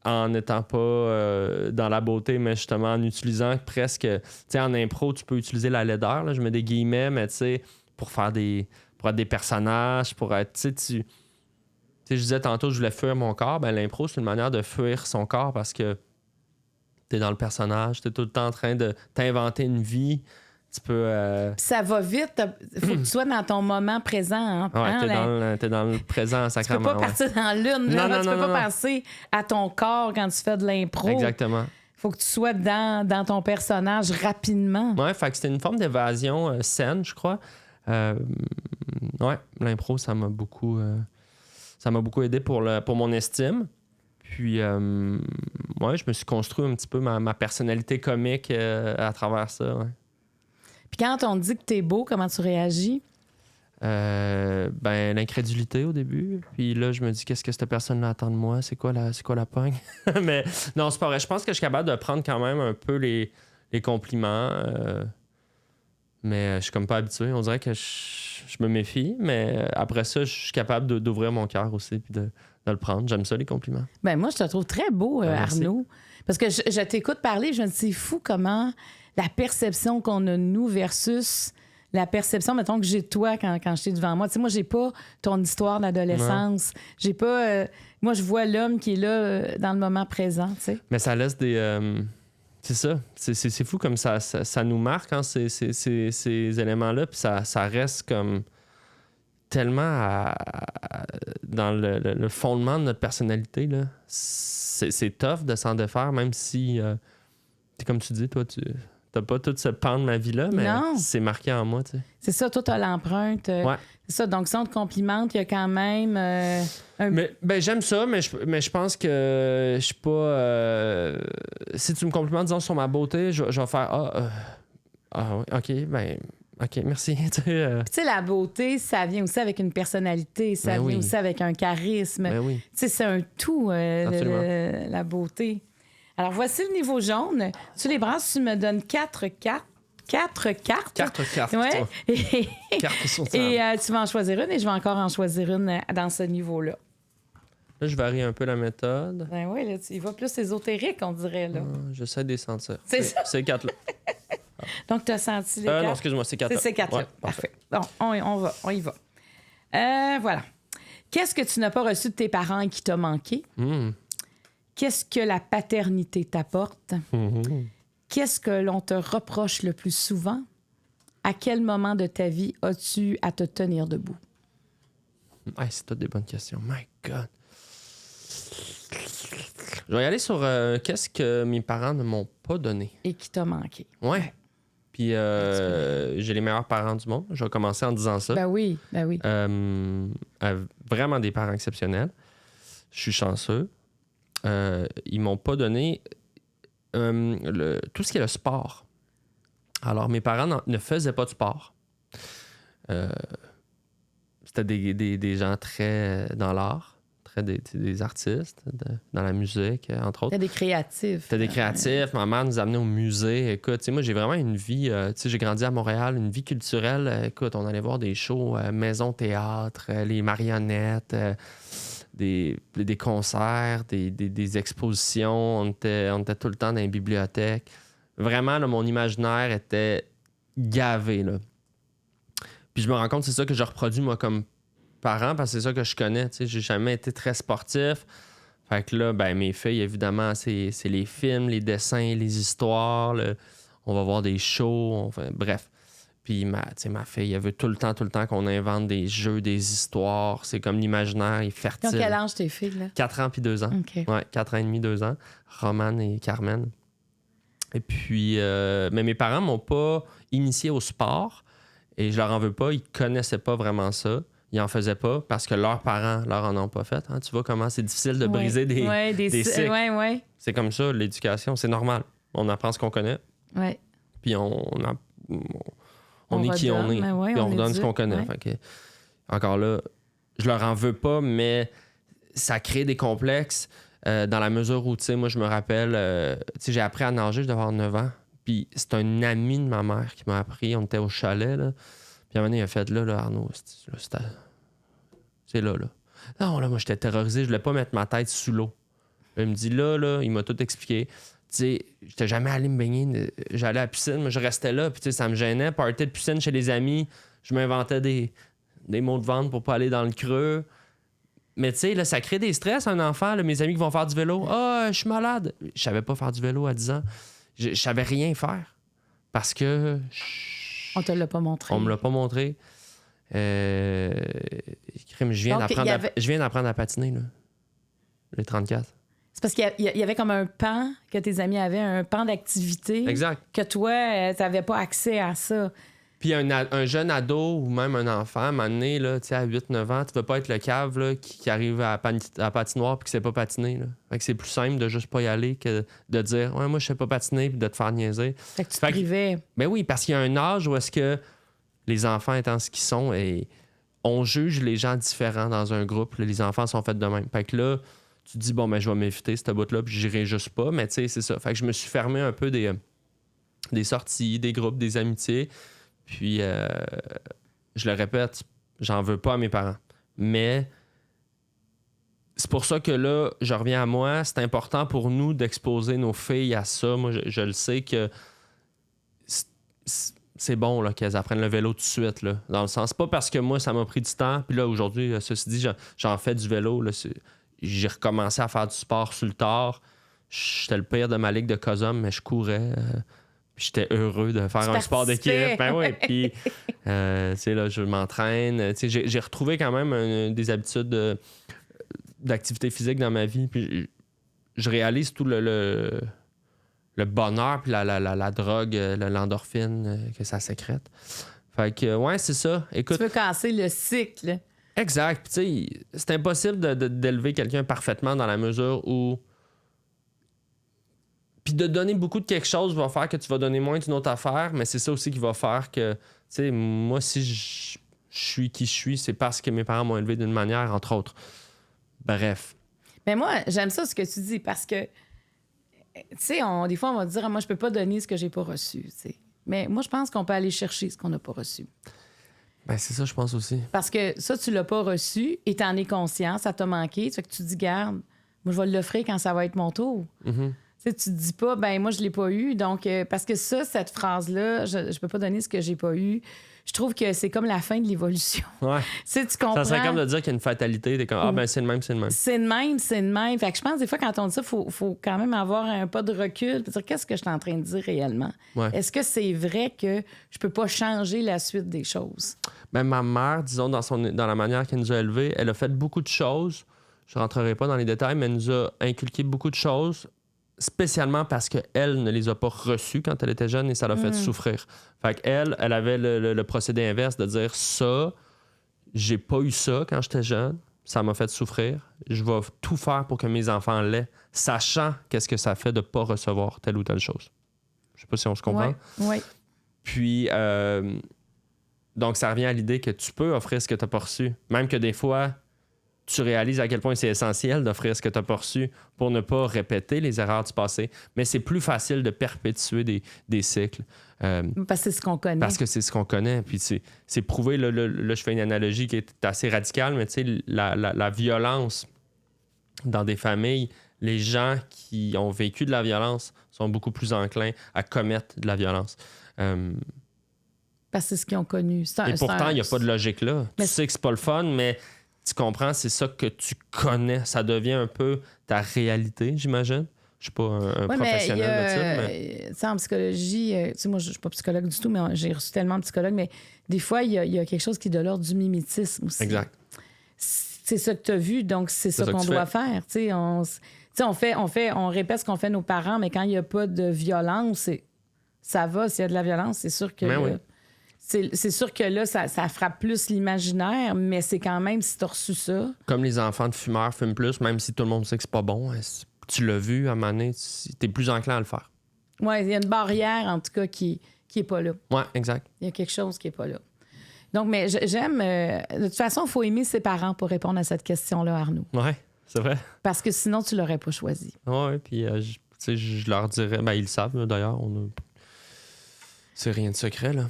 en n'étant pas dans la beauté, mais justement en utilisant presque... Tu sais, en impro, tu peux utiliser la laideur, là, je mets des guillemets, mais tu sais, pour faire pour être des personnages, pour être, tu sais, je disais tantôt, je voulais fuir mon corps. Ben, l'impro, c'est une manière de fuir son corps parce que t'es dans le personnage, t'es tout le temps en train de t'inventer une vie. Tu peux. Puis ça va vite. Faut que tu sois dans ton moment présent. Hein, t'es dans le présent, tu peux sacrément. pas partir dans l'une. Non, Tu peux pas penser à ton corps quand tu fais de l'impro. Exactement. Faut que tu sois dans ton personnage rapidement. Ouais, fait que c'était une forme d'évasion saine, je crois. Ouais, l'impro, ça m'a beaucoup aidé pour mon estime. Puis, ouais, je me suis construit un petit peu ma personnalité comique à travers ça. Ouais. Puis quand on te dit que t'es beau, comment tu réagis? Ben, l'incrédulité au début. Puis là, je me dis, qu'est-ce que cette personne-là attend de moi? C'est quoi la pogne? Mais non, c'est pas vrai. Je pense que je suis capable de prendre quand même un peu les compliments. Mais je suis comme pas habitué. On dirait que je me méfie. Mais après ça, je suis capable d'ouvrir mon cœur aussi puis de le prendre. J'aime ça, les compliments. Ben moi, je te trouve très beau, Arnaud. Parce que je t'écoute parler, je me dis, c'est fou comment la perception qu'on a de nous versus la perception, mettons, que j'ai de toi quand j'étais devant moi. Tu sais, moi, j'ai pas ton histoire d'adolescence. J'ai pas... moi, je vois l'homme qui est là dans le moment présent, tu sais. Mais ça laisse des... c'est ça. C'est fou comme ça nous marque, hein, ces éléments-là. Puis ça reste comme tellement dans le fondement de notre personnalité, là. C'est tough de s'en défaire, même si, comme tu dis, toi, tu n'as pas tout ce pan de ma vie-là, mais c'est marqué en moi, tu sais. C'est ça, toi, tu as l'empreinte. Ouais. C'est ça, donc si on te complimente, il y a quand même Ben, j'aime ça, mais je pense que je suis pas... si tu me complimentes, disons, sur ma beauté, je vais faire oui, OK, ben... OK, merci. Tu sais, la beauté, ça vient aussi avec une personnalité, ça vient aussi avec un charisme. Ben oui. Tu sais, c'est un tout, la beauté. Alors, voici le niveau jaune. Tu les brasses, tu me donnes 4 cartes. 4 cartes. 4 cartes. Ouais. Cartes sur table. Et tu vas en choisir une et je vais encore en choisir une dans ce niveau-là. Là, je varie un peu la méthode. Ben oui, là, il va plus ésotérique, on dirait, là. J'essaie de les sentir. C'est ça. Ces 4-là. Donc, tu as senti les 4? Non, excuse-moi, c'est 4-là. C'est ces 4-là. Ouais, parfait. Bon, on y va. Voilà. Qu'est-ce que tu n'as pas reçu de tes parents et qui t'a manqué? Qu'est-ce que la paternité t'apporte? Qu'est-ce que l'on te reproche le plus souvent? À quel moment de ta vie as-tu à te tenir debout? C'est toutes des bonnes questions. My God. Je vais y aller sur qu'est-ce que mes parents ne m'ont pas donné. Et qui t'a manqué. Ouais. Puis j'ai les meilleurs parents du monde. Je vais commencer en disant ça. Ben oui. Vraiment des parents exceptionnels. Je suis chanceux. Ils m'ont pas donné tout ce qui est le sport. Alors, mes parents ne faisaient pas de sport. C'était des gens très dans l'art. Des artistes, dans la musique, entre autres. T'es des créatifs. T'es des créatifs. Ma mère nous amenait au musée. Écoute, moi, j'ai vraiment une vie... j'ai grandi à Montréal, une vie culturelle. Écoute, on allait voir des shows, Maison Théâtre, les marionnettes, des concerts, des expositions. On était tout le temps dans les bibliothèques. Vraiment, là, mon imaginaire était gavé, là. Puis je me rends compte, c'est ça que je reproduis, moi, comme parents, parce que c'est ça que je connais. Tu sais, j'ai jamais été très sportif. Fait que là, ben, mes filles, évidemment, c'est les films, les dessins, les histoires. On va voir des shows. Bref. Puis ma fille, elle veut tout le temps qu'on invente des jeux, des histoires. C'est comme l'imaginaire est fertile. Ils ont quel âge tes filles, là? 4 ans puis 2 ans. OK. Ouais, 4 ans et demi, 2 ans. Romane et Carmen. Et puis, mais mes parents m'ont pas initié au sport. Et je leur en veux pas. Ils connaissaient pas vraiment ça. Ils en faisaient pas parce que leurs parents leur en ont pas fait. Hein? Tu vois comment c'est difficile de briser des cycles. Ouais. C'est comme ça, l'éducation. C'est normal. On apprend ce qu'on connaît. Ouais. Puis on est qui on est. Puis on redonne ce qu'on connaît. Ouais. Fait que, encore là, je leur en veux pas, mais ça crée des complexes dans la mesure où, tu sais, moi, je me rappelle, j'ai appris à nager, je devais avoir 9 ans. Puis c'est un ami de ma mère qui m'a appris. On était au chalet, là. Puis à un moment donné, il a fait là, Arnaud, c'est là. Non, là, moi, j'étais terrorisé. Je voulais pas mettre ma tête sous l'eau. Là, il me dit là, il m'a tout expliqué. Tu sais, j'étais jamais allé me baigner. J'allais à la piscine, mais je restais là. Puis, tu sais, ça me gênait. Party de piscine chez les amis. Je m'inventais des des maux de ventre pour pas aller dans le creux. Mais tu sais, là, ça crée des stress, un enfant. Là, mes amis qui vont faire du vélo. Ah, je suis malade. Je savais pas faire du vélo à 10 ans. Je savais rien faire. Parce que... On te l'a pas montré. On me l'a pas montré. Je viens d'apprendre à patiner, là. Les 34. C'est parce qu'il y avait comme un pan que tes amis avaient, un pan d'activité. Exact. Que toi, tu n'avais pas accès à ça. Puis un jeune ado ou même un enfant, à un moment donné, là, à 8-9 ans, tu veux pas être le cave là, qui arrive à la patinoire puis qui sait pas patiner. Là. Fait que c'est plus simple de juste pas y aller que de dire « Ouais, moi, je sais pas patiner » puis de te faire niaiser. Fait que tu te privais. Ben oui, parce qu'il y a un âge où est-ce que les enfants étant ce qu'ils sont et on juge les gens différents dans un groupe. Là, les enfants sont faits de même. Fait que là, tu te dis « Bon, ben je vais m'éviter cette bout-là puis j'irai juste pas. » Mais tu sais, c'est ça. Fait que je me suis fermé un peu des sorties, des groupes, des amitiés. Puis, je le répète, j'en veux pas à mes parents. Mais c'est pour ça que là, je reviens à moi. C'est important pour nous d'exposer nos filles à ça. Moi, je le sais que c'est bon là, qu'elles apprennent le vélo tout de suite. Là, dans le sens, pas parce que moi, ça m'a pris du temps. Puis là, aujourd'hui, ceci dit, j'en fais du vélo. Là, j'ai recommencé à faire du sport sur le tard. J'étais le pire de ma ligue de COSOM, mais je courais... Puis j'étais heureux de faire un sport d'équipe. Ben oui, puis tu sais, là, je m'entraîne. Tu sais, j'ai retrouvé quand même des habitudes d'activité physique dans ma vie. Puis je réalise tout le bonheur, puis la drogue, l'endorphine que ça sécrète. Fait que, ouais, c'est ça. Écoute, tu veux casser le cycle. Exact. Puis tu sais, c'est impossible d'élever quelqu'un parfaitement dans la mesure où... Puis de donner beaucoup de quelque chose va faire que tu vas donner moins d'une autre affaire, mais c'est ça aussi qui va faire que, tu sais, moi, si je suis qui je suis, c'est parce que mes parents m'ont élevé d'une manière, entre autres. Bref. Mais moi, j'aime ça ce que tu dis, parce que, tu sais, des fois, on va dire, moi, je peux pas donner ce que j'ai pas reçu, tu sais. Mais moi, je pense qu'on peut aller chercher ce qu'on n'a pas reçu. Ben c'est ça, je pense aussi. Parce que ça, tu l'as pas reçu et t'en es conscient, ça t'a manqué, ça fait que tu te dis, garde, moi, je vais l'offrir quand ça va être mon tour. Mm-hmm. Tu te dis pas, ben moi, je l'ai pas eu. Donc, parce que ça, cette phrase-là, je peux pas donner ce que j'ai pas eu. Je trouve que c'est comme la fin de l'évolution. Ouais. Tu comprends? Ça serait comme de dire qu'il y a une fatalité. T'es comme, ben c'est le même, c'est le même. C'est le même, c'est le même. Fait que je pense, des fois, quand on dit ça, il faut quand même avoir un pas de recul. Puis dire, qu'est-ce que je suis en train de dire réellement? Ouais. Est-ce que c'est vrai que je peux pas changer la suite des choses? Ben, ma mère, disons, dans la manière qu'elle nous a élevés, elle a fait beaucoup de choses. Je rentrerai pas dans les détails, mais elle nous a inculqué beaucoup de choses. Spécialement parce qu'elle ne les a pas reçus quand elle était jeune et ça l'a fait souffrir. Fait qu'elle, elle avait le procédé inverse de dire ça, j'ai pas eu ça quand j'étais jeune, ça m'a fait souffrir, je vais tout faire pour que mes enfants l'aient, sachant qu'est-ce que ça fait de pas recevoir telle ou telle chose. Je sais pas si on se comprend. Oui. Puis, donc ça revient à l'idée que tu peux offrir ce que tu n'as pas reçu. Même que des fois, tu réalises à quel point c'est essentiel d'offrir ce que tu n'as pas reçu pour ne pas répéter les erreurs du passé. Mais c'est plus facile de perpétuer des cycles. Parce que c'est ce qu'on connaît. Parce que c'est ce qu'on connaît. Puis c'est prouvé, là, je fais une analogie qui est assez radicale, mais tu sais, la violence dans des familles, les gens qui ont vécu de la violence sont beaucoup plus enclins à commettre de la violence. Parce que c'est ce qu'ils ont connu. Et pourtant, il n'y a pas de logique là. Tu sais que c'est pas le fun, mais... Tu comprends, c'est ça que tu connais. Ça devient un peu ta réalité, j'imagine. Je suis pas un professionnel de ça. Mais... Tu sais, en psychologie, moi, je suis pas psychologue du tout, mais j'ai reçu tellement de psychologues, mais des fois, il y a quelque chose qui est de l'ordre du mimétisme aussi. Exact. C'est ça que tu as vu, donc c'est ça qu'on doit faire. Tu sais, on répète ce qu'on fait nos parents, mais quand il n'y a pas de violence, ça va. S'il y a de la violence, c'est sûr que... oui. C'est sûr que là, ça frappe plus l'imaginaire, mais c'est quand même si tu as reçu ça. Comme les enfants de fumeurs fument plus, même si tout le monde sait que c'est pas bon, tu l'as vu à un moment donné, tu es plus enclin à le faire. Oui, il y a une barrière, en tout cas, qui est pas là. Oui, exact. Il y a quelque chose qui est pas là. Donc, mais j'aime... de toute façon, il faut aimer ses parents pour répondre à cette question-là, Arnaud. Oui, c'est vrai. Parce que sinon, tu l'aurais pas choisi. Oui, puis je leur dirais... Ben, ils le savent, là, d'ailleurs. C'est rien de secret, là.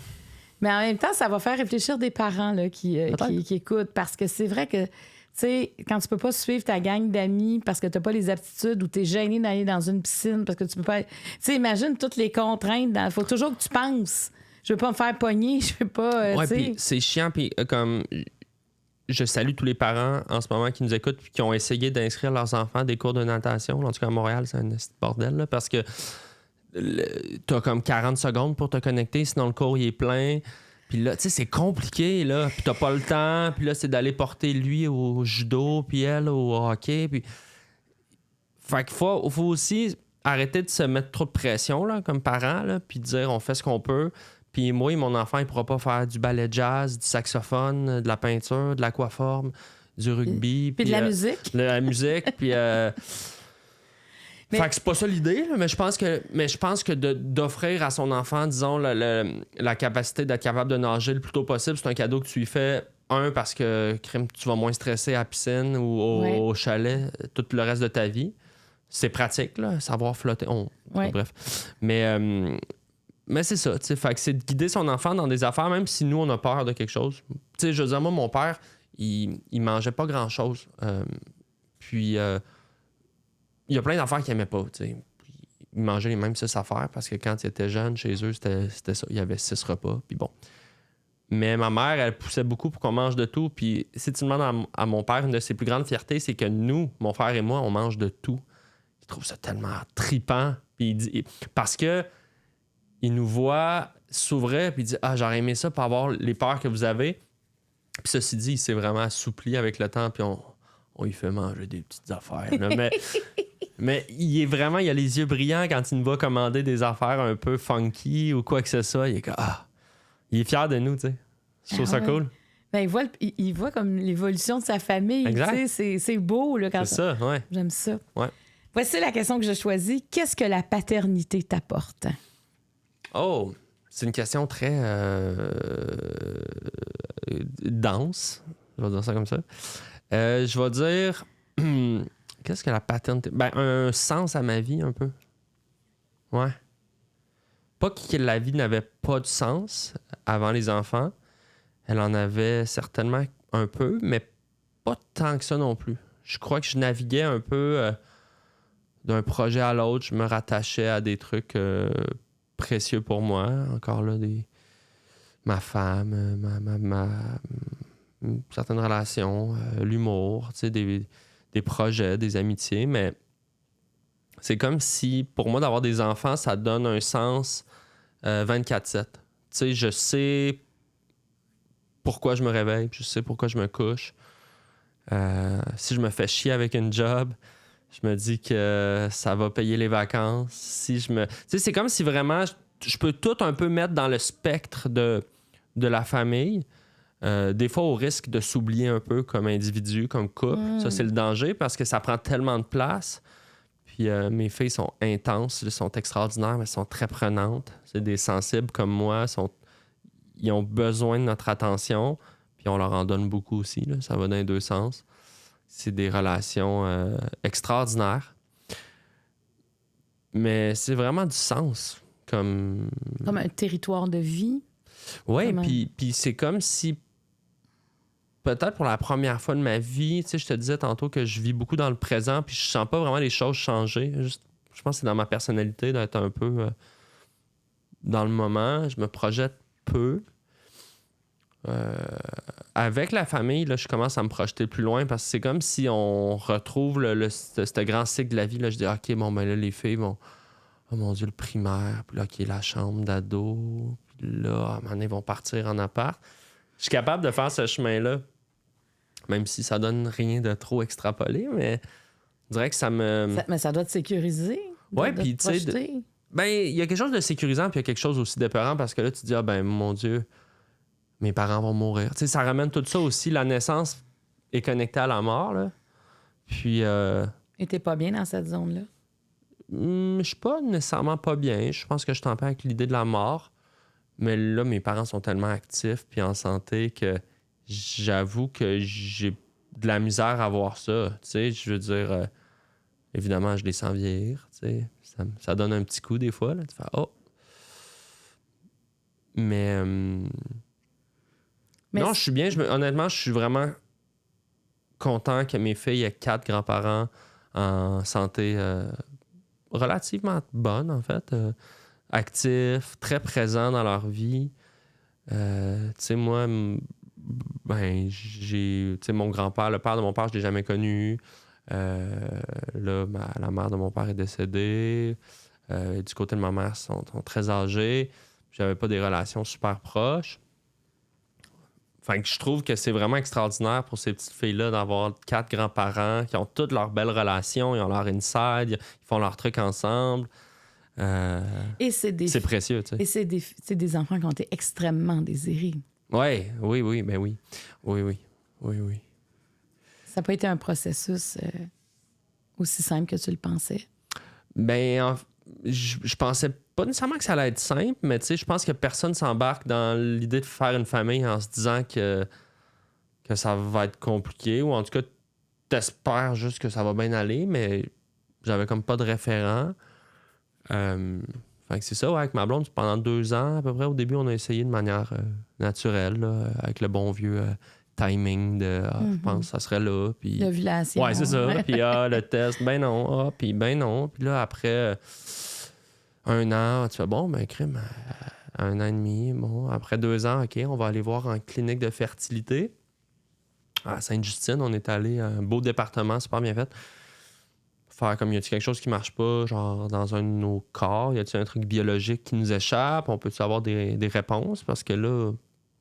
Mais en même temps, ça va faire réfléchir des parents là, qui écoutent. Parce que c'est vrai que, tu sais, quand tu peux pas suivre ta gang d'amis parce que tu n'as pas les aptitudes ou tu es gêné d'aller dans une piscine parce que tu peux pas... Tu sais, imagine toutes les contraintes. Il faut toujours que tu penses. Je veux pas me faire pogner, je veux pas... Ouais, puis c'est chiant, puis comme... je salue tous les parents en ce moment qui nous écoutent et qui ont essayé d'inscrire leurs enfants à des cours de natation. En tout cas, à Montréal, c'est un bordel, là, parce que t'as comme 40 secondes pour te connecter, sinon le cours, il est plein. Puis là, tu sais, c'est compliqué, là. Puis t'as pas le temps. Puis là, c'est d'aller porter lui au judo, puis elle au hockey. Puis... Fait qu'il faut aussi arrêter de se mettre trop de pression, là, comme parent, là, puis dire on fait ce qu'on peut. Puis moi, mon enfant, il pourra pas faire du ballet jazz, du saxophone, de la peinture, de l'aquaforme, du rugby. Puis de la musique. De la musique, puis... Fait que c'est pas ça l'idée, là, mais je pense que d'offrir à son enfant, disons, la capacité d'être capable de nager le plus tôt possible, c'est un cadeau que tu lui fais. Parce que tu vas moins stresser à la piscine ou au chalet tout le reste de ta vie. C'est pratique, là, savoir flotter. Bref. Mais c'est ça, tu sais. Fait que c'est de guider son enfant dans des affaires, même si nous, on a peur de quelque chose. Tu sais, je veux dire, moi, mon père, il mangeait pas grand-chose. Puis... il y a plein d'affaires qu'il n'aimait pas, tu sais. Il mangeait les mêmes 6 affaires parce que quand il était jeune, chez eux, c'était ça. Il y avait 6 repas, puis bon. Mais ma mère, elle poussait beaucoup pour qu'on mange de tout. Puis si tu demandes à mon père, une de ses plus grandes fiertés, c'est que nous, mon frère et moi, on mange de tout. Il trouve ça tellement tripant. Puis il dit... Parce que il nous voit s'ouvrir, puis il dit « Ah, j'aurais aimé ça pour avoir les peurs que vous avez. » Puis ceci dit, il s'est vraiment assoupli avec le temps, puis on lui fait manger des petites affaires. Là. Mais il est vraiment, il a les yeux brillants quand il nous va commander des affaires un peu funky ou quoi que ce soit. Il est comme, il est fier de nous, tu sais. Je trouve ça cool. Ben, il voit comme l'évolution de sa famille. Tu sais, c'est beau. Là, quand c'est ça, ouais. J'aime ça. Ouais. Voici la question que j'ai choisie. Qu'est-ce que la paternité t'apporte? Oh, c'est une question très dense. Je vais dire ça comme ça. Je vais dire... Qu'est-ce que la paternité... Ben, un sens à ma vie, un peu. Ouais. Pas que la vie n'avait pas de sens avant les enfants. Elle en avait certainement un peu, mais pas tant que ça non plus. Je crois que je naviguais un peu d'un projet à l'autre. Je me rattachais à des trucs précieux pour moi. Encore là, ma femme, certaines relations, l'humour, tu sais, des projets, des amitiés, mais c'est comme si, pour moi, d'avoir des enfants, ça donne un sens 24/7. Tu sais, je sais pourquoi je me réveille, je sais pourquoi je me couche. Si je me fais chier avec une job, je me dis que ça va payer les vacances. Tu sais, c'est comme si vraiment, je peux tout un peu mettre dans le spectre de la famille. Des fois, au risque de s'oublier un peu comme individu, comme couple. Ça, c'est le danger parce que ça prend tellement de place. Puis mes filles sont intenses, elles sont extraordinaires, mais elles sont très prenantes. C'est des sensibles comme moi. Ils ont besoin de notre attention. Puis on leur en donne beaucoup aussi. Là. Ça va dans les deux sens. C'est des relations extraordinaires. Mais c'est vraiment du sens. Comme un territoire de vie. Oui, puis c'est comme si... Peut-être pour la première fois de ma vie, tu sais, je te disais tantôt que je vis beaucoup dans le présent, puis je sens pas vraiment les choses changer. Je pense que c'est dans ma personnalité d'être un peu dans le moment. Je me projette peu. Avec la famille, là, je commence à me projeter plus loin parce que c'est comme si on retrouve ce grand cycle de la vie. Là, je dis, OK, bon, ben là, les filles vont... Oh mon Dieu, le primaire, puis là, OK, la chambre d'ado, puis là, à un moment donné, ils vont partir en appart. Je suis capable de faire ce chemin-là. Même si ça donne rien de trop extrapolé, mais je dirais que ça me... Mais ça doit te sécuriser. Ouais, puis tu sais... Ben, il y a quelque chose de sécurisant, puis il y a quelque chose aussi d'épeurant, parce que là, tu te dis, ah ben, mon Dieu, mes parents vont mourir. Tu sais, ça ramène tout ça aussi. La naissance est connectée à la mort, là. Puis... Et t'es pas bien dans cette zone-là? Je suis pas nécessairement pas bien. Je pense que je suis en paix avec l'idée de la mort. Mais là, mes parents sont tellement actifs puis en santé que... J'avoue que j'ai de la misère à voir ça. Tu sais, je veux dire, évidemment, je les sens vieillir. Tu sais, ça donne un petit coup des fois. Là, tu fais oh. Mais non, je suis bien. Honnêtement, je suis vraiment content que mes filles aient 4 grands-parents en santé relativement bonne, en fait. Actifs, très présents dans leur vie. Tu sais, moi. Ben, j'ai... Tu sais, mon grand-père, le père de mon père, je l'ai jamais connu. Là, la mère de mon père est décédée. Du côté de ma mère, sont très âgés. J'avais pas des relations super proches. Fait que je trouve que c'est vraiment extraordinaire pour ces petites filles-là d'avoir 4 grands-parents qui ont toutes leurs belles relations, ils ont leur inside, ils font leurs trucs ensemble. Et c'est précieux, tu sais. Et c'est des enfants qui ont été extrêmement désirés. Oui. Oui. Ça n'a pas été un processus aussi simple que tu le pensais. Ben, je pensais pas nécessairement que ça allait être simple, mais tu sais, je pense que personne s'embarque dans l'idée de faire une famille en se disant que ça va être compliqué, ou en tout cas, t'espères juste que ça va bien aller, mais j'avais comme pas de référent. Fait que c'est ça, ouais, avec ma blonde, pendant 2 ans à peu près, au début, on a essayé de manière naturelle, là, avec le bon vieux timing de je pense que ça serait là. Puis... L'ovulation. Ouais, c'est ça. Puis le test, ben non. Puis ben non. Puis là, après 1 an, tu fais bon, ben crime, 1 an et demi. Bon, après 2 ans, OK, on va aller voir en clinique de fertilité. À Sainte-Justine, on est allé à un beau département, super bien fait. Faire comme, y a-t-il quelque chose qui marche pas, genre dans un de nos corps? Y a-t-il un truc biologique qui nous échappe? On peut-tu avoir des réponses? Parce que là,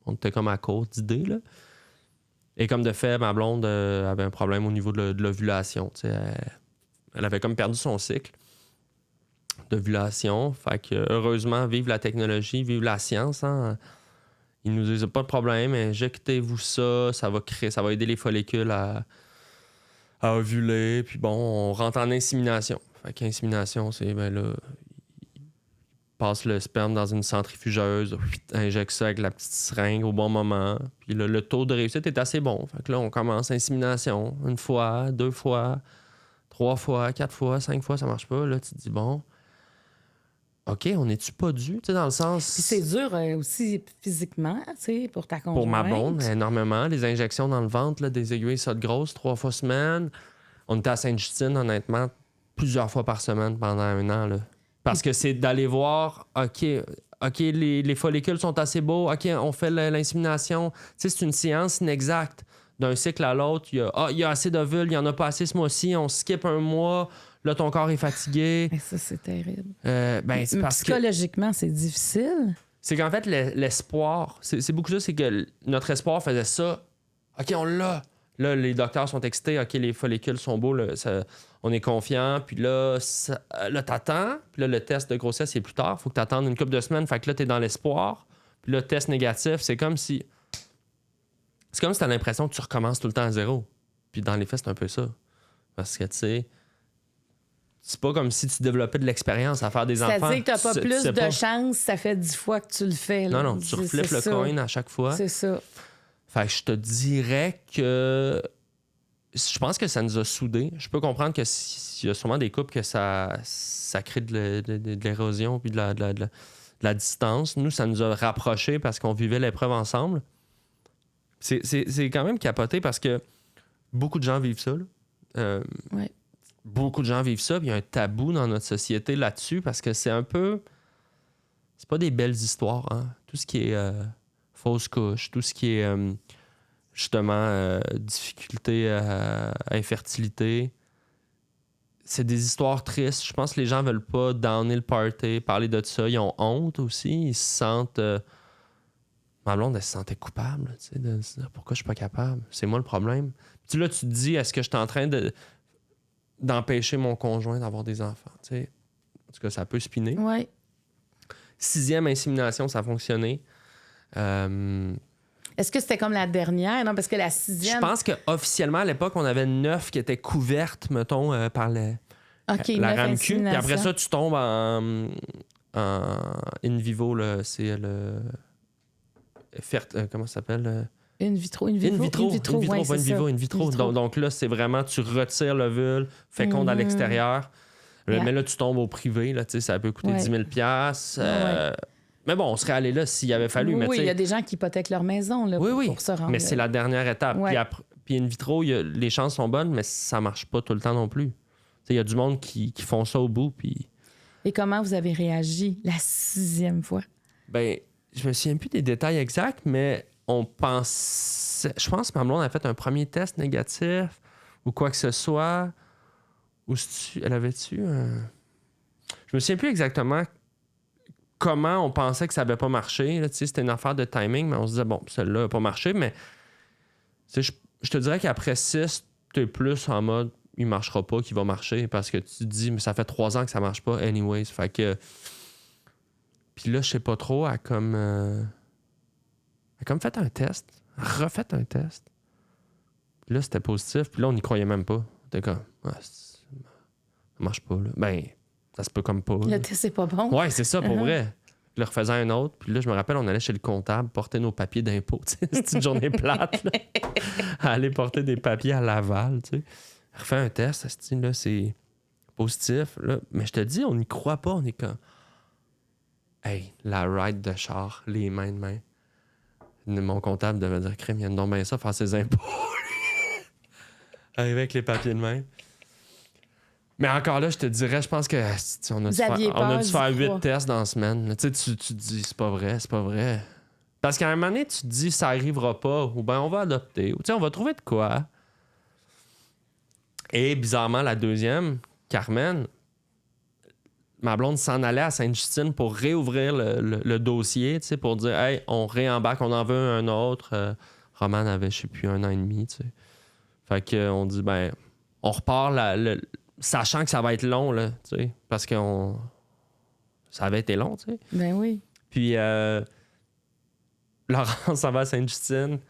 on était comme à court d'idées, là. Et comme de fait, ma blonde avait un problème au niveau de l'ovulation. Elle avait comme perdu son cycle d'ovulation. Fait que heureusement, vive la technologie, vive la science. Hein? Ils nous disent pas de problème, injectez-vous ça va aider les follicules à ovuler. Puis bon, on rentre en insémination. Fait qu'insémination, c'est ben là, ils passent le sperme dans une centrifugeuse, injecte ça avec la petite seringue au bon moment. Puis là, le taux de réussite est assez bon. Fait que là, on commence insémination 1 fois, 2 fois, 3 fois, 4 fois, 5 fois, ça marche pas. Là, tu te dis bon, OK, on n'est-tu pas dû, tu sais, dans le sens... Puis c'est dur aussi physiquement, tu sais, pour ta conjointe. Pour ma blonde, énormément. Les injections dans le ventre, là, des aiguilles, ça de grosses, 3 fois semaine. On était à Sainte-Justine, honnêtement, plusieurs fois par semaine pendant 1 an, là. Parce que c'est d'aller voir, OK, les follicules sont assez beaux, OK, on fait l'insémination. Tu sais, c'est une science inexacte. D'un cycle à l'autre, il y a assez d'ovules, il n'y en a pas assez ce mois-ci, on skip 1 mois, là, ton corps est fatigué. Mais ça, c'est terrible. Ben, c'est parce psychologiquement, c'est difficile. C'est qu'en fait, l'espoir, c'est beaucoup ça, c'est que notre espoir faisait ça. OK, on l'a. Là, les docteurs sont excités. OK, les follicules sont beaux. Là, on est confiant. Puis là, t'attends. Puis là, le test de grossesse, c'est plus tard. Faut que t'attendes une couple de semaines. Fait que là, t'es dans l'espoir. Puis là, test négatif. C'est comme si t'as l'impression que tu recommences tout le temps à zéro. Puis dans les faits, c'est un peu ça. Parce que, tu sais, c'est pas comme si tu développais de l'expérience à faire des enfants. C'est-à-dire que t'as pas plus de chance, ça fait 10 fois que tu le fais. Là. Non, tu reflippes le coin à chaque fois. C'est ça. Fait que je te dirais que je pense que ça nous a soudés. Je peux comprendre qu'il y a sûrement des couples que ça crée de l'érosion puis de la distance. Nous, ça nous a rapprochés parce qu'on vivait l'épreuve ensemble. C'est quand même capoté parce que beaucoup de gens vivent ça. Ouais. Beaucoup de gens vivent ça. Il y a un tabou dans notre société là-dessus parce que c'est un peu... C'est pas des belles histoires. Hein? Tout ce qui est... fausse couche, tout ce qui est justement difficulté à infertilité. C'est des histoires tristes. Je pense que les gens veulent pas downer le party, parler de ça. Ils ont honte aussi. Ils se sentent... Ma blonde, elle se sentait coupable, tu sais, de se dire pourquoi je suis pas capable. C'est moi le problème. Puis là, tu te dis, est-ce que je suis en train d'empêcher mon conjoint d'avoir des enfants? Tu sais, en tout cas, ça peut spinner. Ouais. 6e insémination, ça a fonctionné. Est-ce que c'était comme la dernière? Non, parce que la 6e... Je pense qu'officiellement, à l'époque, on avait 9 qui étaient couvertes, mettons, par la RAMQ. Puis après ça, tu tombes en in vivo, là, c'est le... comment ça s'appelle? In vitro, ouais, pas in vivo, in vitro. Donc là, c'est vraiment, tu retires l'ovule, féconde à l'extérieur. Mais là, tu tombes au privé, là, ça peut coûter 10 000 $. Mais bon, on serait allé là s'il avait fallu. Oui, il y a des gens qui hypothèquent leur maison là, pour se rendre. Mais c'est la dernière étape. Ouais. Puis in vitro, les chances sont bonnes, mais ça marche pas tout le temps non plus. Il y a du monde qui font ça au bout. Puis... Et comment vous avez réagi la 6e fois? Ben, je me souviens plus des détails exacts, mais on pensait... Je pense que ma blonde a fait un premier test négatif ou quoi que ce soit. Ou elle avait-tu un... Je me souviens plus exactement comment on pensait que ça avait pas marché. Là, c'était une affaire de timing, mais on se disait, bon, celle-là n'a pas marché, mais je te dirais qu'après 6, t'es plus en mode, il marchera pas, qu'il va marcher, parce que tu te dis, mais ça fait 3 ans que ça marche pas, anyways. Fait que... Puis là, je sais pas trop, elle a comme fait un test, refait un test. Puis là, c'était positif, puis là, on n'y croyait même pas. T'es comme, ça marche pas, là. Ben, ça se peut comme pas. Le test, c'est pas bon. Ouais, c'est ça, pour vrai. Je le refaisais un autre, puis là, je me rappelle, on allait chez le comptable porter nos papiers d'impôt. C'était une journée plate, là. Aller porter des papiers à Laval, tu sais. Refait un test, là, c'est positif. Là. Mais je te dis, on n'y croit pas, on est comme... Hey, la ride de char, les mains de main. Mon comptable devait dire, crème, il y a donc bien ça, faire ses impôts. Arriver avec les papiers de main. Mais encore là, je te dirais, je pense que on a dû faire 8 tests dans la semaine. Tu te dis, c'est pas vrai. Parce qu'à un moment donné, tu te dis, ça arrivera pas, ou bien on va adopter, ou on va trouver de quoi. Et bizarrement, la deuxième, Carmen, ma blonde s'en allait à Sainte-Justine pour réouvrir le dossier, pour dire, hey, on réembarque, on en veut un autre. Roman avait, je sais plus, 1 an et demi, tu sais. Fait qu'on dit, ben, on repart sachant que ça va être long, là, tu sais, parce que ça avait été long, tu sais. Ben oui. Puis, Laurence s'en va à Sainte-Justine.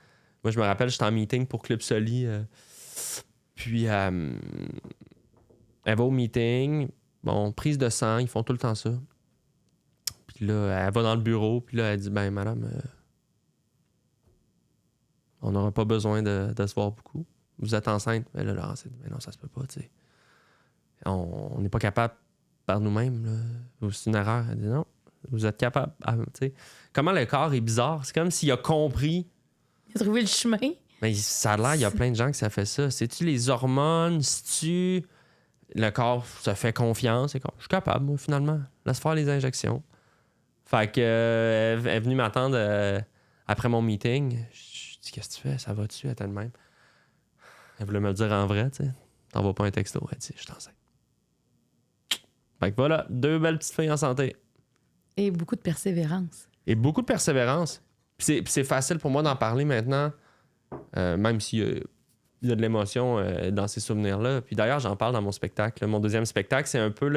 Moi, je me rappelle, j'étais en meeting pour Club Soli. Puis, elle va au meeting. Bon, prise de sang, ils font tout le temps ça. Puis là, elle va dans le bureau. Puis là, elle dit, ben, madame, on n'aura pas besoin de se voir beaucoup. Vous êtes enceinte. Mais là, Laurence dit, mais non, ça se peut pas, tu sais. On n'est pas capable par nous-mêmes. Là. C'est une erreur. Elle dit, non, vous êtes capable. Tu sais. Comment le corps est bizarre. C'est comme s'il a compris. Il a trouvé le chemin. Mais ça a l'air, il y a plein de gens que ça fait ça. C'est-tu les hormones? C'est-tu... Le corps se fait confiance. C'est comme, je suis capable, moi, finalement. Laisse faire les injections. Fait que elle est venue m'attendre après mon meeting. Je dis, qu'est-ce que tu fais? Ça va-tu? Elle était de même. Elle voulait me le dire en vrai, tu sais. T'envoies pas un texto. Elle dit, je suis enceinte. Fait que voilà, 2 belles petites filles en santé. Et beaucoup de persévérance. Puis c'est facile pour moi d'en parler maintenant, même s'il y a de l'émotion dans ces souvenirs-là. Puis d'ailleurs, j'en parle dans mon spectacle. Mon deuxième spectacle, c'est un peu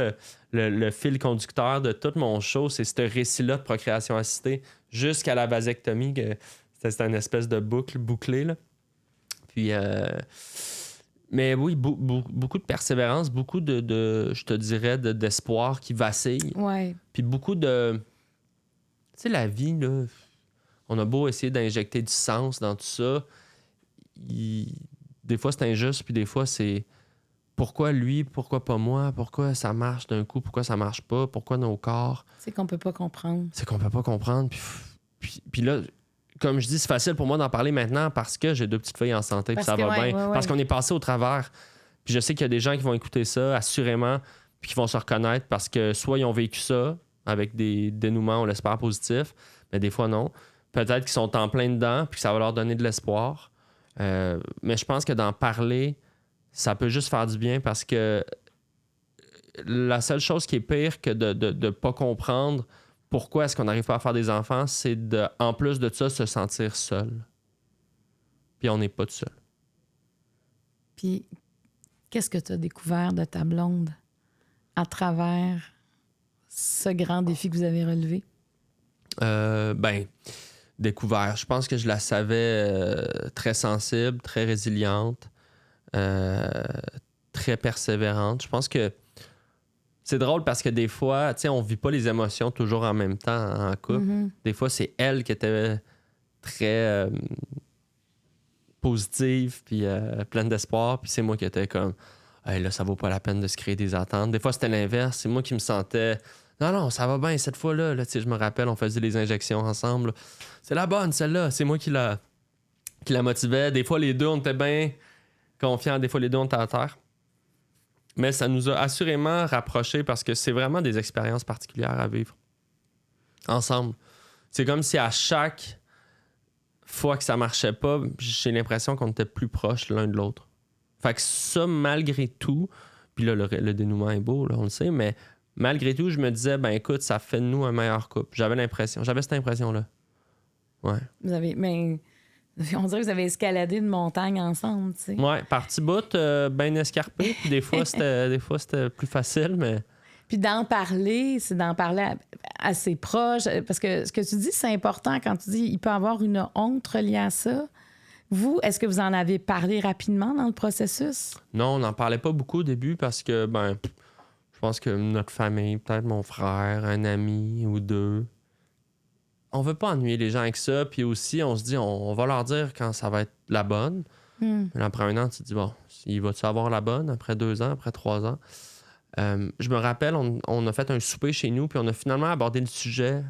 le fil conducteur de tout mon show. C'est ce récit-là de procréation assistée jusqu'à la vasectomie. C'était une espèce de boucle bouclée. Là. Puis... mais oui, beaucoup de persévérance, beaucoup de je te dirais, d'espoir qui vacille. Ouais. Puis beaucoup de... Tu sais, la vie, là, on a beau essayer d'injecter du sens dans tout ça. Des fois, c'est injuste, puis des fois, c'est pourquoi lui, pourquoi pas moi, pourquoi ça marche d'un coup, pourquoi ça marche pas, pourquoi nos corps... C'est qu'on peut pas comprendre. Puis là... Comme je dis, c'est facile pour moi d'en parler maintenant parce que j'ai 2 petites filles en santé puis ça va bien. Ouais. Parce qu'on est passé au travers. Puis je sais qu'il y a des gens qui vont écouter ça, assurément, puis qui vont se reconnaître parce que soit ils ont vécu ça avec des dénouements, on l'espère, positifs, mais des fois non. Peut-être qu'ils sont en plein dedans puis que ça va leur donner de l'espoir. Mais je pense que d'en parler, ça peut juste faire du bien parce que la seule chose qui est pire que de ne pas comprendre pourquoi est-ce qu'on n'arrive pas à faire des enfants, c'est en plus de ça, se sentir seul. Puis on n'est pas tout seul. Puis, qu'est-ce que tu as découvert de ta blonde à travers ce grand défi que vous avez relevé? Découvert. Je pense que je la savais très sensible, très résiliente, très persévérante. Je pense que c'est drôle parce que des fois, tu sais, on vit pas les émotions toujours en même temps en couple. Mm-hmm. Des fois, c'est elle qui était très positive puis pleine d'espoir. Puis c'est moi qui étais comme, hey, là, ça vaut pas la peine de se créer des attentes. Des fois, c'était l'inverse. C'est moi qui me sentais, non, ça va bien cette fois-là. Là, tu sais, je me rappelle, on faisait les injections ensemble. C'est la bonne, celle-là. C'est moi qui la motivais. Des fois, les deux, on était bien confiants. Des fois, les deux, on était à terre. Mais ça nous a assurément rapprochés parce que c'est vraiment des expériences particulières à vivre ensemble. C'est comme si à chaque fois que ça marchait pas, j'ai l'impression qu'on était plus proches l'un de l'autre. Fait que ça, malgré tout, puis là, le dénouement est beau, là, on le sait, mais malgré tout, je me disais, ben écoute, ça fait de nous un meilleur couple. J'avais cette impression-là. Ouais. Mais on dirait que vous avez escaladé une montagne ensemble, tu sais. Ouais, par petits bouts, bien escarpés, puis des fois, c'était plus facile, mais... Puis d'en parler, c'est d'en parler à ses proches. Parce que ce que tu dis, c'est important quand tu dis il peut y avoir une honte reliée à ça. Vous, est-ce que vous en avez parlé rapidement dans le processus? Non, on n'en parlait pas beaucoup au début parce que, ben, je pense que notre famille, peut-être mon frère, un ami ou deux, on veut pas ennuyer les gens avec ça. Puis aussi, on se dit, on va leur dire quand ça va être la bonne. Mais après un an, tu te dis, bon, il va-tu avoir la bonne après 2 ans, après 3 ans? Je me rappelle, on a fait un souper chez nous, puis on a finalement abordé le sujet,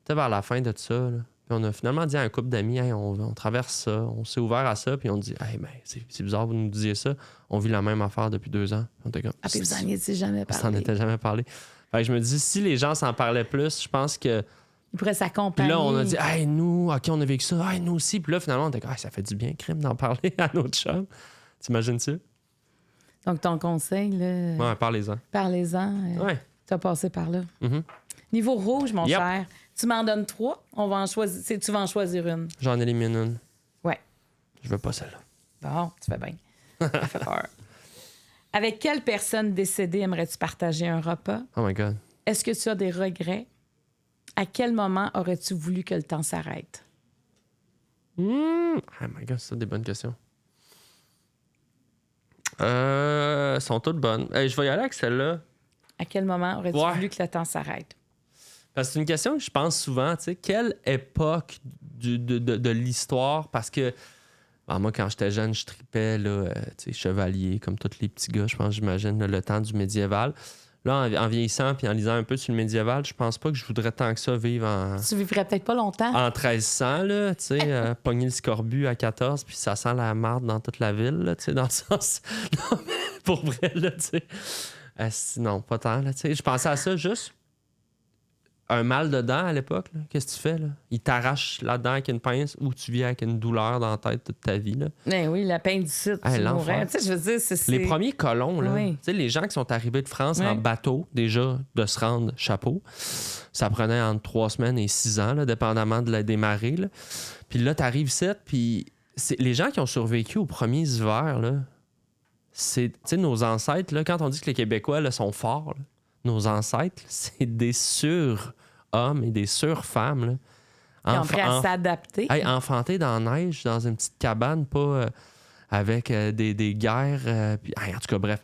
peut-être vers la fin de ça, là. Puis on a finalement dit à un couple d'amis, hey, on traverse ça, on s'est ouvert à ça, puis on dit, hey, ben, c'est bizarre, vous nous disiez ça, on vit la même affaire depuis 2 ans. On était comme, Puis vous en étiez jamais on parlé. s'en était jamais parlé. Fait que je me dis, si les gens s'en parlaient plus, je pense que. Ils pourraient Puis s'accompagner. là, on a dit, hey, nous, OK, on a vécu ça, hey, nous aussi. Puis là, finalement, on était comme, hey, ça fait du bien, crime, d'en parler à notre chum. T'imagines-tu? Donc, ton conseil, là, Ouais, parlez-en. parlez-en. Ouais. Tu as passé par là. Mhm. Niveau rouge, mon Yep. cher, tu m'en donnes 3. On va en choisir. Tu vas en choisir une. J'en élimine une. Ouais. Je veux pas celle-là. Bon, tu fais bien. Ça fait peur. Avec quelle personne décédée aimerais-tu partager un repas? Oh my God. Est-ce que tu as des regrets? À quel moment aurais-tu voulu que le temps s'arrête? Oh my God, c'est des bonnes questions. Sont toutes bonnes. Hey, je vais y aller avec celle-là. À quel moment aurais-tu voulu que le temps s'arrête? Parce que c'est une question que je pense souvent, tu sais, quelle époque de l'histoire, parce que ben, moi, quand j'étais jeune, je tripais, là, tu sais, chevalier, comme tous les petits gars, je pense, j'imagine, là, le temps du médiéval. Là, en vieillissant puis en lisant un peu sur le médiéval, je pense pas que je voudrais tant que ça vivre Tu vivrais peut-être pas longtemps. en 1300, là, tu sais, pogner le scorbut à 14, puis ça sent la marde dans toute la ville, là, tu sais, dans le sens... Non, mais pour vrai, là, tu sais... non, pas tant, là, tu sais. Je pensais à ça juste... Un mal de dents à l'époque, là, qu'est-ce que tu fais, là? Il t'arrache la dent avec une pince ou tu vis avec une douleur dans la tête toute ta vie, là. Mais oui, l'appendicite, tu l'enfer. mourrais. Tu sais, je veux dire, c'est... Les premiers colons, là, Oui. tu sais, les gens qui sont arrivés de France Oui. en bateau, déjà, de se rendre, chapeau, ça prenait entre 3 semaines et 6 ans, là, dépendamment des marées, là. Puis là, t'arrives ici, puis les gens qui ont survécu aux premiers hivers, là, c'est, tu sais, nos ancêtres, là, quand on dit que les Québécois, là, sont forts, là, nos ancêtres, c'est des sur-hommes et des sur-femmes, là. Ils ont appris à s'adapter. Hey, enfantés dans la neige, dans une petite cabane, pas avec des guerres. Puis, hey, en tout cas, bref.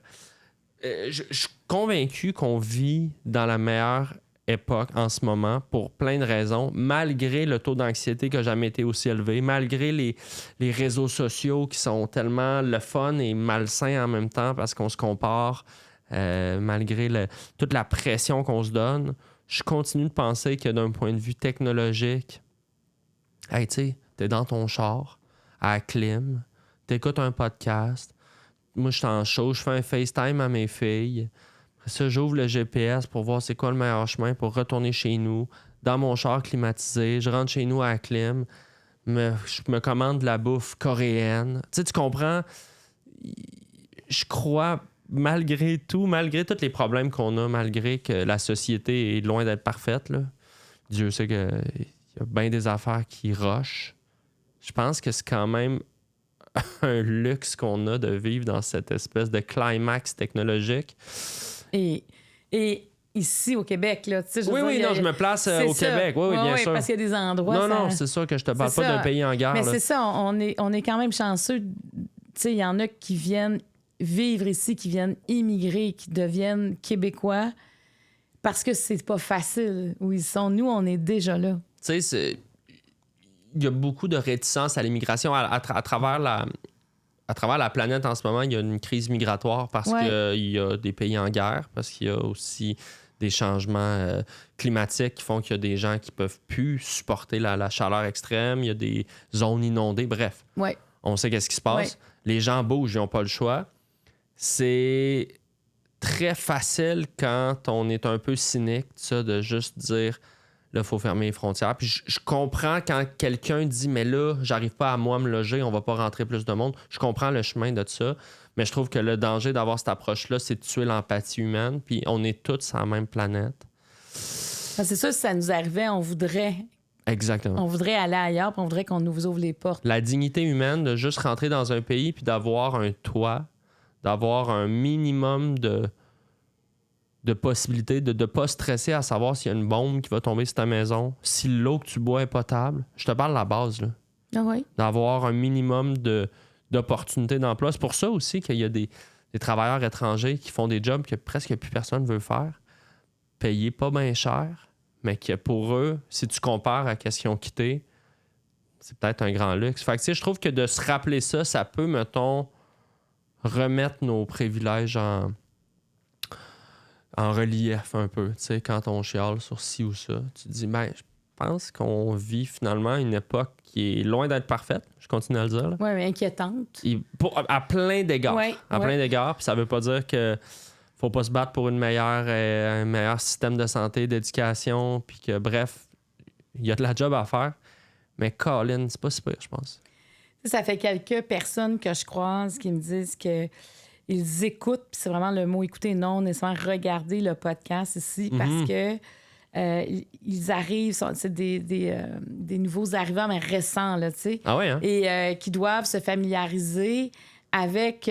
Je suis convaincu qu'on vit dans la meilleure époque en ce moment pour plein de raisons, malgré le taux d'anxiété qui n'a jamais été aussi élevé, malgré les réseaux sociaux qui sont tellement le fun et malsains en même temps parce qu'on se compare, malgré toute la pression qu'on se donne. Je continue de penser que d'un point de vue technologique, hey, tu sais, t'es dans ton char, à la clim, t'écoutes un podcast. Moi, je suis en show, je fais un FaceTime à mes filles. Après ça, j'ouvre le GPS pour voir c'est quoi le meilleur chemin pour retourner chez nous. Dans mon char climatisé, je rentre chez nous à la clim. Je me commande de la bouffe coréenne. Tu sais, tu comprends? Je crois, malgré tout, malgré tous les problèmes qu'on a, malgré que la société est loin d'être parfaite, là, Dieu sait qu'il y a bien des affaires qui rushent. Je pense que c'est quand même un luxe qu'on a de vivre dans cette espèce de climax technologique. Et ici, au Québec, là, tu sais, Oui, non, je me place au Québec. Oui, bien sûr. parce qu'il y a des endroits... Non, c'est sûr que je te parle pas d'un pays en guerre. Mais là. c'est ça, on est quand même chanceux. Tu sais, il y en a qui viennent vivre ici, qui viennent immigrer, qui deviennent Québécois parce que c'est pas facile où ils sont. Nous, on est déjà là. Tu sais, il y a beaucoup de réticence à l'immigration à travers la planète en ce moment. Il y a une crise migratoire parce qu'il y a des pays en guerre, parce qu'il y a aussi des changements climatiques qui font qu'il y a des gens qui peuvent plus supporter la chaleur extrême. Il y a des zones inondées. Bref, on sait qu'est-ce qui se passe. Les gens bougent, ils n'ont pas le choix. C'est très facile quand on est un peu cynique, ça, de juste dire Là, il faut fermer les frontières. Puis je comprends quand quelqu'un dit « Mais là, j'arrive pas à moi me loger, on va pas rentrer plus de monde. » Je comprends le chemin de ça. Mais je trouve que le danger d'avoir cette approche-là, c'est de tuer l'empathie humaine. Puis on est tous sur la même planète. C'est ça, si ça nous arrivait, on voudrait Exactement. On voudrait aller ailleurs, puis on voudrait qu'on nous ouvre les portes. La dignité humaine de juste rentrer dans un pays puis d'avoir un toit, d'avoir un minimum de possibilités, de ne pas stresser à savoir s'il y a une bombe qui va tomber sur ta maison, si l'eau que tu bois est potable. Je te parle de la base, là. Ah oui? D'avoir un minimum d'opportunités d'emploi. C'est pour ça aussi qu'il y a des travailleurs étrangers qui font des jobs que presque plus personne ne veut faire, payés pas bien cher, mais que pour eux, si tu compares à ce qu'ils ont quitté, c'est peut-être un grand luxe. Fait que, tu sais, je trouve que de se rappeler ça, ça peut, mettons, remettre nos privilèges en relief un peu. Tu sais, quand on chiale sur ci ou ça, tu te dis, ben, je pense qu'on vit finalement une époque qui est loin d'être parfaite. Je continue à le dire. Oui, mais inquiétante. À plein d'égards. Ouais, plein d'égards. Puis ça veut pas dire que faut pas se battre pour un meilleur système de santé, d'éducation, puis que, bref, il y a de la job à faire. Mais Colin, c'est pas si pire, je pense. Ça fait quelques personnes que je croise qui me disent que ils écoutent, puis c'est vraiment le mot écouter, non nécessairement regarder le podcast ici, parce que ils arrivent, c'est des nouveaux arrivants, mais récents, là, tu sais. Ah ouais, hein? Et qui doivent se familiariser avec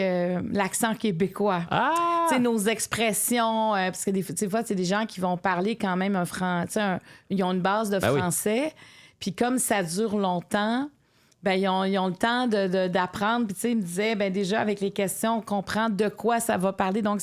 l'accent québécois. Ah! Tu sais, nos expressions, parce que des fois, c'est des gens qui vont parler quand même ils ont une base de français, puis comme ça dure longtemps, ben ils ont le temps d'apprendre. Puis tu sais, ils me disaient, ben déjà, avec les questions, on comprend de quoi ça va parler. Donc,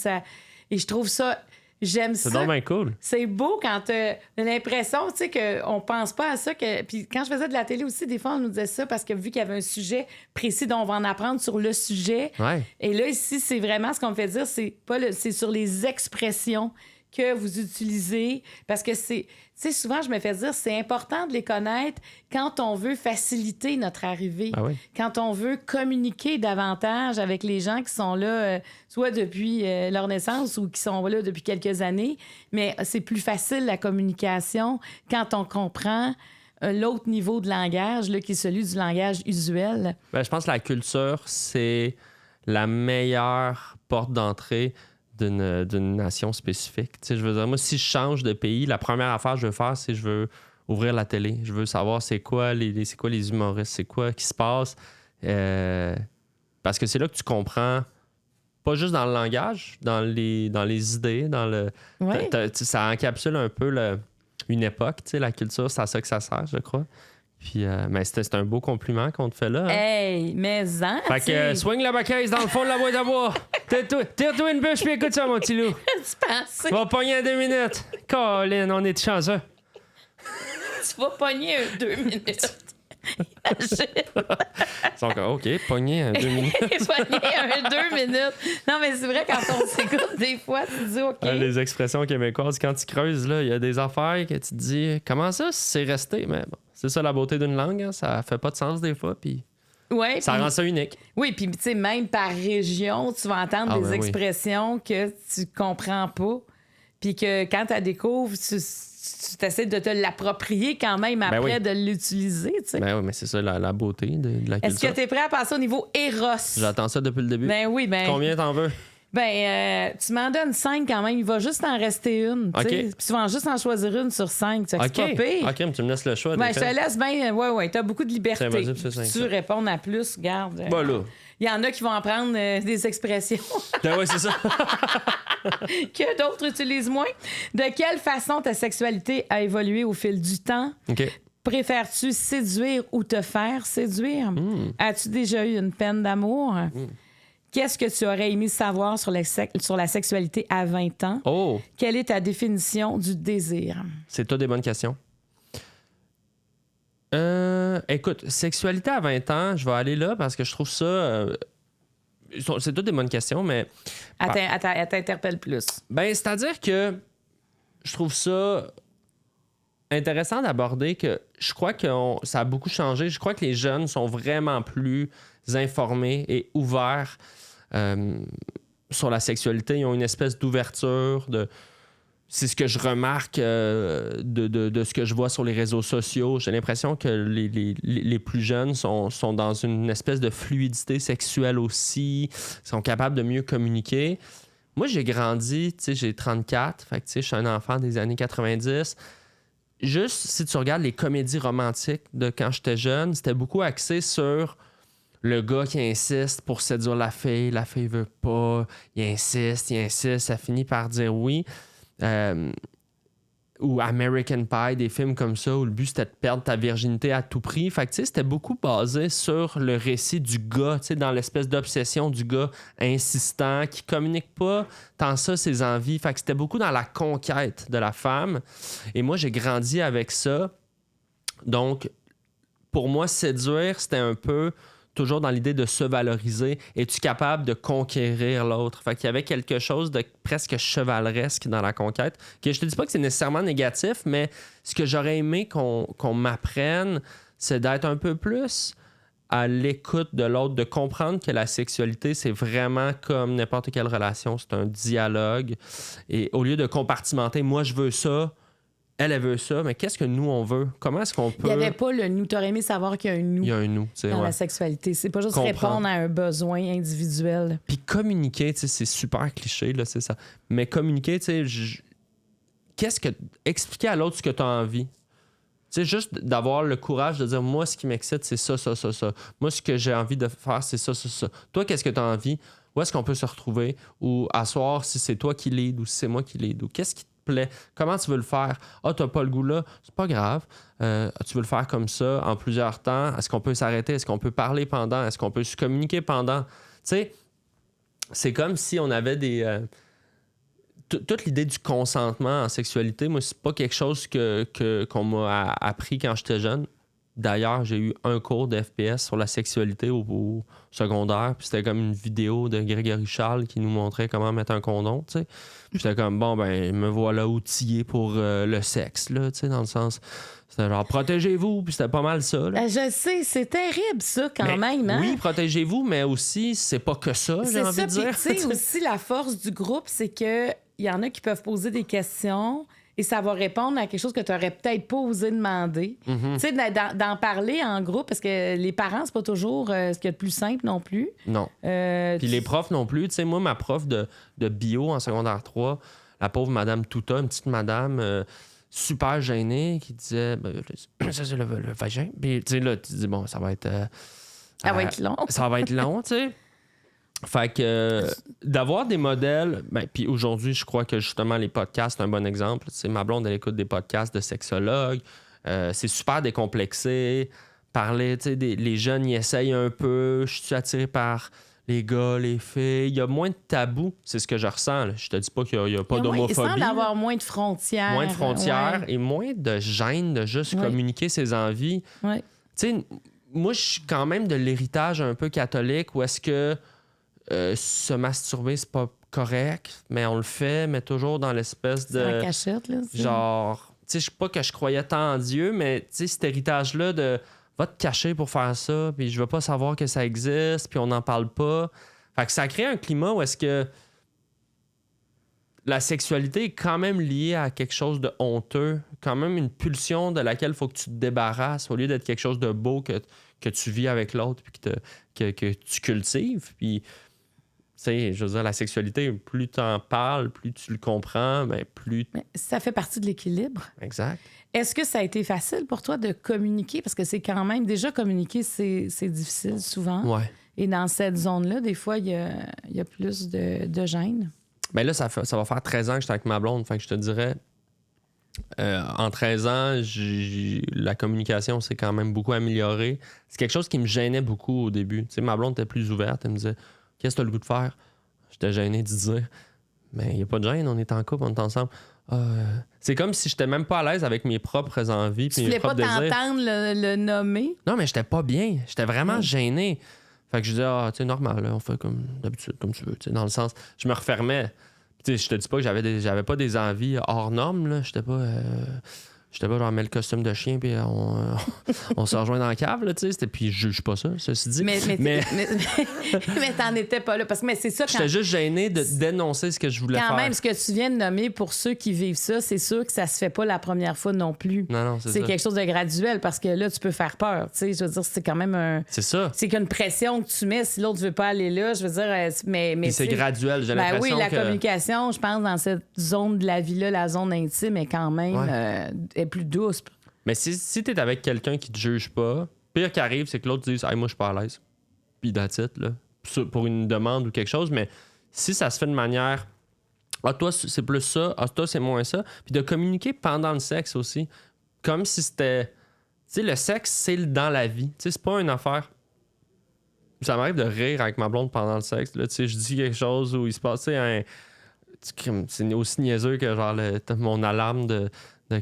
et je trouve ça... J'aime ça. C'est donc bien cool. C'est beau quand t'as l'impression, tu sais, qu'on pense pas à ça. Puis quand je faisais de la télé aussi, des fois, on nous disait ça parce que vu qu'il y avait un sujet précis dont on va en apprendre sur le sujet. Ouais. Et là, ici, c'est vraiment ce qu'on me fait dire, c'est sur les expressions que vous utilisez. Parce que tu sais, souvent, je me fais dire, c'est important de les connaître quand on veut faciliter notre arrivée. Ah oui. Quand on veut communiquer davantage avec les gens qui sont là, soit depuis leur naissance ou qui sont là depuis quelques années. Mais c'est plus facile, la communication, quand on comprend l'autre niveau de langage, là, qui est celui du langage usuel. Ben, je pense que la culture, c'est la meilleure porte d'entrée d'une nation spécifique. Tu sais, je veux dire, moi, si je change de pays, la première affaire que je veux faire, c'est je veux ouvrir la télé. Je veux savoir c'est quoi les humoristes, c'est quoi qui se passe. Parce que c'est là que tu comprends, pas juste dans le langage, dans les idées, dans le... Ouais. Ça encapsule un peu une époque, tu sais, la culture, c'est à ça que ça sert, je crois. Puis, mais c'est un beau compliment qu'on te fait là. Hein? Hey, mais Fait que swing la baquette dans le fond de la boîte à bois. Tire-toi une bûche puis écoute ça, mon petit loup. Tu penses? Tu vas pogner en 2 minutes. Colin, on est chanceux. Tu vas pogner 2 minutes. OK, pogner en 2 minutes. Pogner 2 minutes. Non, mais c'est vrai, quand on s'écoute, des fois, tu dis OK. Les expressions québécoises, quand tu creuses, il y a des affaires que tu te dis, comment ça, c'est resté? Mais bon, c'est ça la beauté d'une langue, hein? Ça fait pas de sens des fois, puis ouais, ça rend ça unique. Oui, puis tu sais, même par région, tu vas entendre des expressions que tu comprends pas, puis que quand tu la découvres, tu essaies de te l'approprier quand même après de l'utiliser. Tu sais. Ben oui, mais c'est ça la beauté de la culture. Est-ce que tu es prêt à passer au niveau Eros? J'attends ça depuis le début. Ben oui, ben... Combien t'en veux? Ben, tu m'en donnes 5 quand même. Il va juste en rester une. OK. Puis tu vas juste en choisir une sur 5. C'est pas pire. OK, mais tu me laisses le choix. Ben, je te laisse bien. Ouais, t'as beaucoup de liberté. Tiens, vas-y, c'est Tu réponds à plus, regarde. Ben là. Il y en a qui vont en prendre des expressions Ben oui, c'est ça. que d'autres utilisent moins. De quelle façon ta sexualité a évolué au fil du temps? OK. Préfères-tu séduire ou te faire séduire? As-tu déjà eu une peine d'amour? Qu'est-ce que tu aurais aimé savoir sur la sexualité à 20 ans? Oh! Quelle est ta définition du désir? C'est toutes des bonnes questions. Écoute, sexualité à 20 ans, je vais aller là parce que je trouve ça... c'est toutes des bonnes questions, mais... Elle t'interpelle plus. Ben, c'est-à-dire que je trouve ça intéressant d'aborder que je crois que ça a beaucoup changé. Je crois que les jeunes sont vraiment plus informés et ouverts sur la sexualité. Ils ont une espèce d'ouverture, c'est ce que je remarque de ce que je vois sur les réseaux sociaux. J'ai l'impression que les plus jeunes sont dans une espèce de fluidité sexuelle aussi, sont capables de mieux communiquer. Moi, j'ai grandi, tu sais, j'ai 34, fait que tu sais, je suis un enfant des années 90. Juste, si tu regardes les comédies romantiques de quand j'étais jeune, c'était beaucoup axé sur le gars qui insiste pour séduire la fille veut pas, il insiste, ça finit par dire oui. Ou American Pie, des films comme ça où le but c'était de perdre ta virginité à tout prix. Fait que tu sais, c'était beaucoup basé sur le récit du gars, tu sais, dans l'espèce d'obsession du gars insistant, qui communique pas tant ça ses envies. Fait que c'était beaucoup dans la conquête de la femme. Et moi, j'ai grandi avec ça. Donc, pour moi, séduire, c'était un peu toujours dans l'idée de se valoriser. Es-tu capable de conquérir l'autre? Fait qu'il y avait quelque chose de presque chevaleresque dans la conquête. Que je te dis pas que c'est nécessairement négatif, mais ce que j'aurais aimé qu'on m'apprenne, c'est d'être un peu plus à l'écoute de l'autre, de comprendre que la sexualité, c'est vraiment comme n'importe quelle relation, c'est un dialogue. Et au lieu de compartimenter, moi je veux ça, elle veut ça, mais qu'est-ce que nous, on veut? Comment est-ce qu'on peut... Il n'y avait pas le nous. T'aurais aimé savoir qu'il y a un nous. Il y a un nous, tu sais, dans la sexualité. C'est pas juste répondre à un besoin individuel. Puis communiquer, tu sais, c'est super cliché, là, c'est ça. Mais communiquer, tu sais, expliquer à l'autre ce que tu as envie. Tu sais, juste d'avoir le courage de dire, moi, ce qui m'excite, c'est ça. Moi, ce que j'ai envie de faire, c'est ça. Toi, qu'est-ce que tu as envie? Où est-ce qu'on peut se retrouver? Ou à soir, si c'est toi qui lead ou si c'est moi qui lead? Ou qu'est-ce qui plaît? Comment tu veux le faire? Ah, t'as pas le goût là? C'est pas grave. Tu veux le faire comme ça, en plusieurs temps? Est-ce qu'on peut s'arrêter? Est-ce qu'on peut parler pendant? Est-ce qu'on peut se communiquer pendant? Tu sais, c'est comme si on avait des... toute l'idée du consentement en sexualité, moi, c'est pas quelque chose qu'on m'a appris quand j'étais jeune. D'ailleurs, j'ai eu un cours de FPS sur la sexualité au secondaire, puis c'était comme une vidéo de Grégory Charles qui nous montrait comment mettre un condom, tu sais. Puis j'étais comme, bon, ben, me voilà outillé pour le sexe, là, tu sais, dans le sens... C'était genre, protégez-vous, puis c'était pas mal ça, là. Je sais, c'est terrible, ça, quand même, hein? Oui, protégez-vous, mais aussi, c'est pas que ça, j'ai envie de dire. C'est ça, puis tu sais, aussi, la force du groupe, c'est que il y en a qui peuvent poser des questions... Et ça va répondre à quelque chose que tu n'aurais peut-être pas osé demander. Mm-hmm. Tu sais, d'en parler en groupe, parce que les parents, c'est pas toujours ce qu'il y a de plus simple non plus. Non. Puis les profs non plus. Tu sais, moi, ma prof de bio en secondaire 3, la pauvre Madame Touta, une petite madame super gênée, qui disait ça, c'est le vagin. Puis, tu sais, là, tu dis, bon, ça va être... ça va être long. Ça va être long, tu sais. Fait que d'avoir des modèles, puis aujourd'hui, je crois que justement les podcasts, c'est un bon exemple. C'est ma blonde, elle écoute des podcasts de sexologues. C'est super décomplexé. Parler, tu sais, les jeunes y essayent un peu. Je suis attiré par les gars, les filles. Il y a moins de tabous. C'est ce que je ressens. Là. Je te dis pas qu'il n'y a pas d'homophobie. Il semble avoir moins de frontières. Moins de frontières et moins de gêne de juste communiquer ses envies. Ouais. Tu sais, moi, je suis quand même de l'héritage un peu catholique où est-ce que se masturber, c'est pas correct, mais on le fait, mais toujours dans l'espèce de... C'est la cachette, là. Genre, tu sais, pas que je croyais tant en Dieu, mais tu sais, cet héritage-là de va te cacher pour faire ça, puis je veux pas savoir que ça existe, puis on n'en parle pas. Fait que ça crée un climat où est-ce que la sexualité est quand même liée à quelque chose de honteux, quand même une pulsion de laquelle il faut que tu te débarrasses, au lieu d'être quelque chose de beau que tu vis avec l'autre, puis que tu cultives, puis... Tu sais, je veux dire, la sexualité, plus tu en parles, plus tu le comprends, ben plus... Mais ça fait partie de l'équilibre. Exact. Est-ce que ça a été facile pour toi de communiquer? Parce que c'est quand même... Déjà, communiquer, c'est difficile souvent. Ouais. Et dans cette zone-là, des fois, il y a plus de gêne. Ben là, ça va faire 13 ans que j'étais avec ma blonde. Fait que je te dirais, en 13 ans, la communication s'est quand même beaucoup améliorée. C'est quelque chose qui me gênait beaucoup au début. Tu sais, ma blonde était plus ouverte. Elle me disait... Qu'est-ce que tu as le goût de faire? J'étais gêné de dire. Mais il n'y a pas de gêne, on est en couple, on est ensemble. C'est comme si j'étais même pas à l'aise avec mes propres envies. Tu voulais pas t'entendre le nommer? Non, mais j'étais pas bien. J'étais vraiment gêné. Fait que je disais, tu sais, normal, là, on fait comme d'habitude, comme tu veux. Dans le sens, je me refermais. Tu sais, je te dis pas que j'avais pas des envies hors normes, là. J'étais pas J'étais pas genre, mets le costume de chien, puis on se rejoint dans la cave, là, tu sais. Puis je juge pas ça, ceci dit. Mais t'en étais pas là. Parce que c'est ça quand... J'étais juste gêné de dénoncer ce que je voulais faire. Quand même, ce que tu viens de nommer, pour ceux qui vivent ça, c'est sûr que ça se fait pas la première fois non plus. Non, c'est ça. quelque chose de graduel parce que là, tu peux faire peur. Tu sais, je veux dire, c'est quand même un... C'est ça. C'est qu'une pression que tu mets si l'autre veut pas aller là. Je veux dire, mais c'est graduel, j'ai l'impression oui, la que... communication, je pense, dans cette zone de la vie-là, la zone intime est quand même est plus douce. Mais si t'es avec quelqu'un qui te juge pas, pire qui arrive, c'est que l'autre dise « Hey, moi, je suis pas à l'aise. » Puis that's it, là. Pour une demande ou quelque chose. Mais si ça se fait de manière « Ah, toi, c'est plus ça. Ah, toi, c'est moins ça. » Puis de communiquer pendant le sexe aussi. Comme si c'était... Tu sais, le sexe, c'est dans la vie. Tu sais, c'est pas une affaire... Ça m'arrive de rire avec ma blonde pendant le sexe. Là, tu sais, je dis quelque chose où il se passe, c'est aussi niaiseux que genre mon alarme de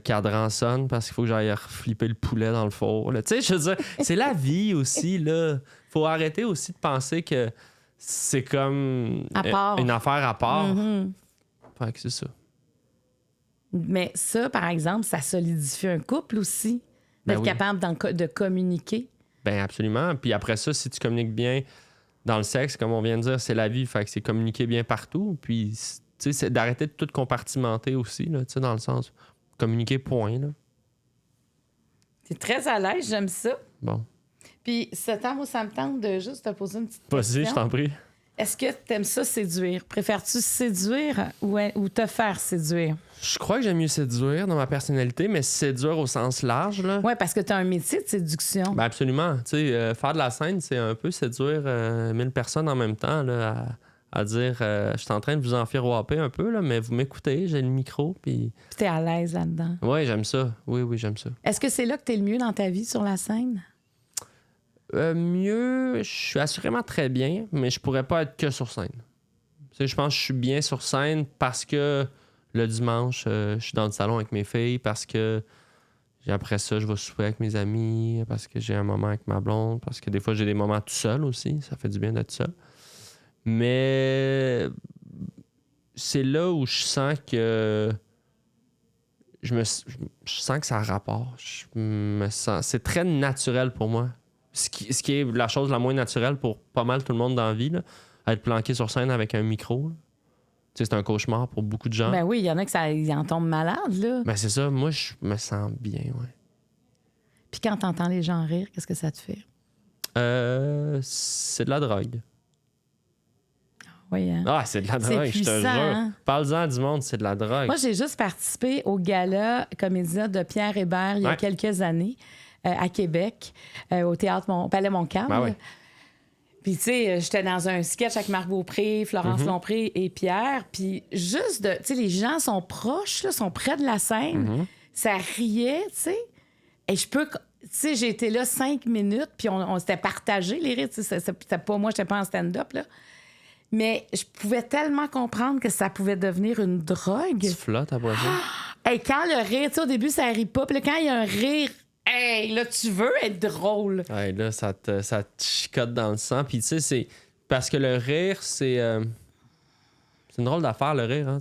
cadran sonne parce qu'il faut que j'aille flipper le poulet dans le four. Tu sais, je veux dire, c'est la vie aussi, là. Faut arrêter aussi de penser que c'est comme une affaire à part. Mm-hmm. Fait que c'est ça. Mais ça, par exemple, ça solidifie un couple aussi. D'être capable de communiquer. Ben absolument. Puis après ça, si tu communiques bien dans le sexe, comme on vient de dire, c'est la vie. Fait que c'est communiquer bien partout. Puis, tu sais, c'est d'arrêter de tout compartimenter aussi, là, tu sais, dans le sens communiquer point, là. T'es très à l'aise, j'aime ça. Bon. Puis, ça me tente de juste te poser une petite question. Vas-y, je t'en prie. Est-ce que t'aimes ça séduire? Préfères-tu séduire ou te faire séduire? Je crois que j'aime mieux séduire dans ma personnalité, mais séduire au sens large, là. Oui, parce que t'as un métier de séduction. Ben absolument. Tu sais, faire de la scène, c'est un peu séduire 1000 personnes en même temps, là, à dire je suis en train de vous enfiroiper un peu, là, mais vous m'écoutez, j'ai le micro, puis... Puis t'es à l'aise là-dedans. Oui, j'aime ça. Oui, j'aime ça. Est-ce que c'est là que t'es le mieux dans ta vie, sur la scène? Mieux, je suis assurément très bien, mais je pourrais pas être que sur scène. Tu sais, je pense que je suis bien sur scène parce que le dimanche, je suis dans le salon avec mes filles, parce que après ça, je vais souper avec mes amis, parce que j'ai un moment avec ma blonde, parce que des fois, j'ai des moments tout seul aussi. Ça fait du bien d'être seul. Mais c'est là où je sens que je sens que ça a rapport. C'est très naturel pour moi. Ce qui est la chose la moins naturelle pour pas mal tout le monde dans la vie, là, être planqué sur scène avec un micro. Tu sais, c'est un cauchemar pour beaucoup de gens. Ben oui, il y en a qui en tombent malades, là. Ben c'est ça. Moi, je me sens bien, ouais. Puis quand t'entends les gens rire, qu'est-ce que ça te fait? C'est de la drogue. Oui, hein? Ah, c'est de la drogue, je te jure. Hein? Parle-en du monde, c'est de la drogue. Moi, j'ai juste participé au gala Comédia de Pierre Hébert il y a quelques années à Québec, au théâtre Palais Montcalm. Ben ouais. Puis, tu sais, j'étais dans un sketch avec Marc Beaupré, Florence Lompré et Pierre. Puis, juste tu sais, les gens sont proches, là, sont près de la scène. Ça riait, tu sais. Et je peux... Tu sais, j'ai été là 5 minutes, puis on s'était partagé les rires. C'était pas moi, j'étais pas en stand-up, là. Mais je pouvais tellement comprendre que ça pouvait devenir une drogue. Tu flottes après ça. Hey, quand le rire, tu sais, au début, ça rit pas. Puis là, quand il y a un rire, hey, là, tu veux être drôle. Hey, là, ça te chicote dans le sang. Puis, tu sais, c'est... Parce que le rire, c'est... C'est une drôle d'affaire, le rire. Hein?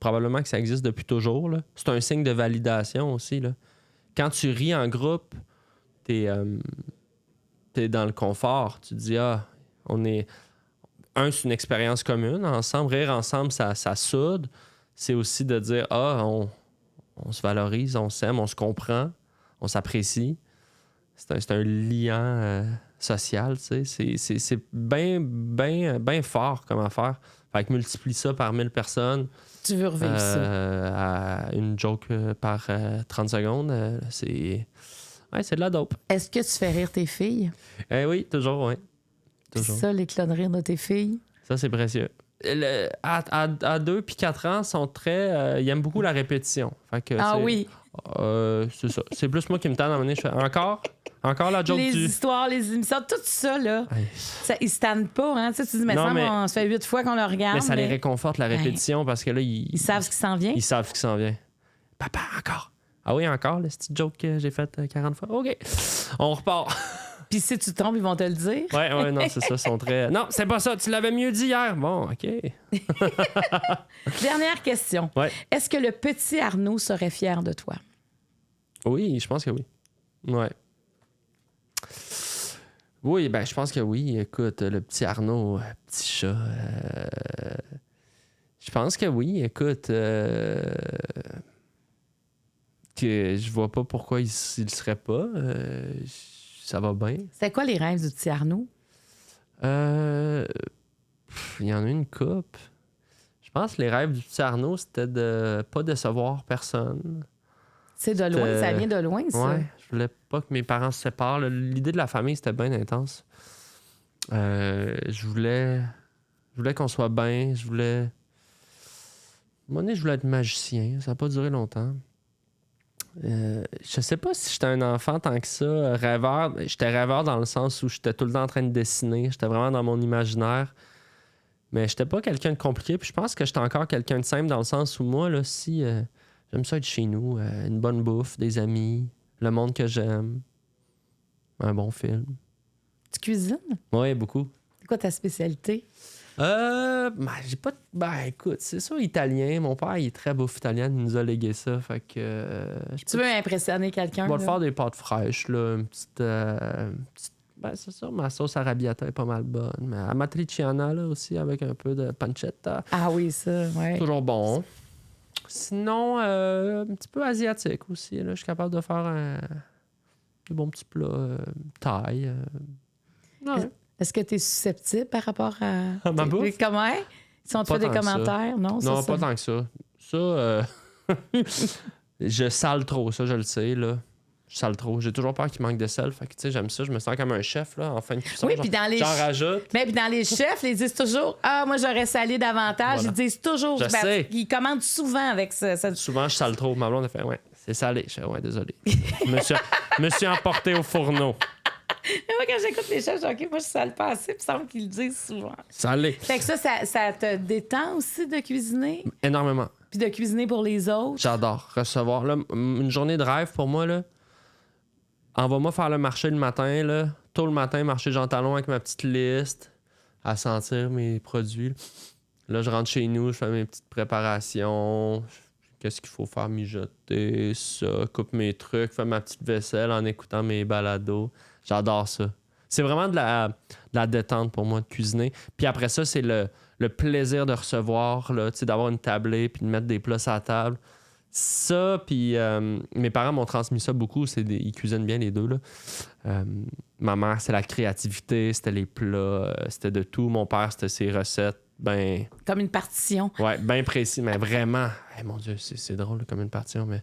Probablement que ça existe depuis toujours, là. C'est un signe de validation aussi, là. Quand tu ris en groupe, t'es dans le confort. Tu te dis, on est... c'est une expérience commune. Ensemble, rire ensemble, ça soude. C'est aussi de dire, on se valorise, on s'aime, on se comprend, on s'apprécie. C'est un lien social, tu sais. C'est bien fort comme affaire. Fait que multiplie ça par 1000 personnes. Tu veux revivre ça. À une joke par 30 secondes, c'est de la dope. Est-ce que tu fais rire tes filles? Oui, toujours, oui. C'est ça, l'éclat de rire de tes filles? Ça, c'est précieux. À 2 puis 4 ans, sont très... ils aiment beaucoup la répétition. Fait que oui? C'est ça. C'est plus moi qui me tente à mener. Je fais encore la joke les histoires, les émissions, tout ça, là. Hey. Ça, ils se tannent pas, hein? Tu sais, tu dis, mais ça, on se fait 8 fois qu'on le regarde. Mais ça les réconforte, la répétition, parce que là, ils savent ce qui s'en vient. Ils savent ce qui s'en vient. Papa, encore. Ah oui, encore, le petit joke que j'ai fait 40 fois. OK. On repart. Puis si tu te trompes, ils vont te le dire. Ouais, non, c'est ça. Ils sont très... Non, c'est pas ça. Tu l'avais mieux dit hier. Bon, OK. Dernière question. Ouais. Est-ce que le petit Arnaud serait fier de toi? Oui, je pense que oui. Ouais. Oui, ben je pense que oui. Écoute, le petit Arnaud, petit chat. Je pense que oui. Écoute, que je vois pas pourquoi il le serait pas. Ça va bien. C'est quoi les rêves du petit Arnaud? Il y en a une coupe. Je pense que les rêves du petit Arnaud, c'était de pas décevoir personne. C'est de loin, ça vient de loin, ça. Ouais, je voulais pas que mes parents se séparent. L'idée de la famille, c'était bien intense. Je voulais qu'on soit bien. À un moment donné, je voulais être magicien. Ça n'a pas duré longtemps. Je sais pas si j'étais un enfant tant que ça, rêveur. J'étais rêveur dans le sens où j'étais tout le temps en train de dessiner. J'étais vraiment dans mon imaginaire. Mais j'étais pas quelqu'un de compliqué. Puis je pense que j'étais encore quelqu'un de simple dans le sens où moi, là, si j'aime ça être chez nous, une bonne bouffe, des amis, le monde que j'aime, un bon film. Tu cuisines? Oui, beaucoup. C'est quoi ta spécialité? J'ai pas. Écoute, c'est ça, italien. Mon père, il est très bouffe italien. Il nous a légué ça. Fait que. Tu veux impressionner quelqu'un? Je vais te faire des pâtes fraîches, là. Une petite. C'est ça, ma sauce arrabbiata est pas mal bonne. Mais amatriciana, là, aussi, avec un peu de pancetta. Ah oui, ça, ouais. Toujours bon. Sinon, un petit peu asiatique aussi. Là. Je suis capable de faire des bons petits plats thaï. Ouais. Est-ce que tu es susceptible par rapport à ma bouffe? Comment? Si on te Pas fait des tant que commentaires, non? Non, ça. pas tant que ça. Ça, je sale trop, ça, je le sais, là. Je sale trop. J'ai toujours peur qu'il manque de sel. Fait que, tu sais, j'aime ça. Je me sens comme un chef, là, en fin de cuisson. Oui, puis dans les... J'en rajoute. Mais puis dans les chefs, ils disent toujours « Ah, moi, j'aurais salé davantage. Voilà. Ils disent toujours... Je sais. Ils commandent souvent avec ça. Souvent, je sale trop. Ma blonde a fait « Ouais, c'est salé. » Je fais « Ouais, désolé. » me suis emporté au fourneau. Mais moi, quand j'écoute les chefs, je dis « OK, moi, je sale pas assez. » Puis il semble qu'ils le disent souvent. Salé. Fait que ça te détend aussi de cuisiner? Énormément. Puis de cuisiner pour les autres? J'adore recevoir. Là, une journée de rêve pour moi, là. Envoie-moi faire le marché le matin, là. Tôt le matin, marcher Jean Talon avec ma petite liste, à sentir mes produits. Là, je rentre chez nous, je fais mes petites préparations. Qu'est-ce qu'il faut faire? Mijoter, ça. Coupe mes trucs, fais ma petite vaisselle en écoutant mes balados. J'adore ça. C'est vraiment de la détente pour moi de cuisiner. Puis après ça, c'est le plaisir de recevoir, là, d'avoir une tablée puis de mettre des plats sur la table. Ça, puis mes parents m'ont transmis ça beaucoup. Ils cuisinent bien les deux, là. Ma mère, c'est la créativité, c'était les plats, c'était de tout. Mon père, c'était ses recettes, ben... Comme une partition. Ouais, bien précis, mais vraiment... Hey, mon Dieu, c'est drôle là, comme une partition, mais...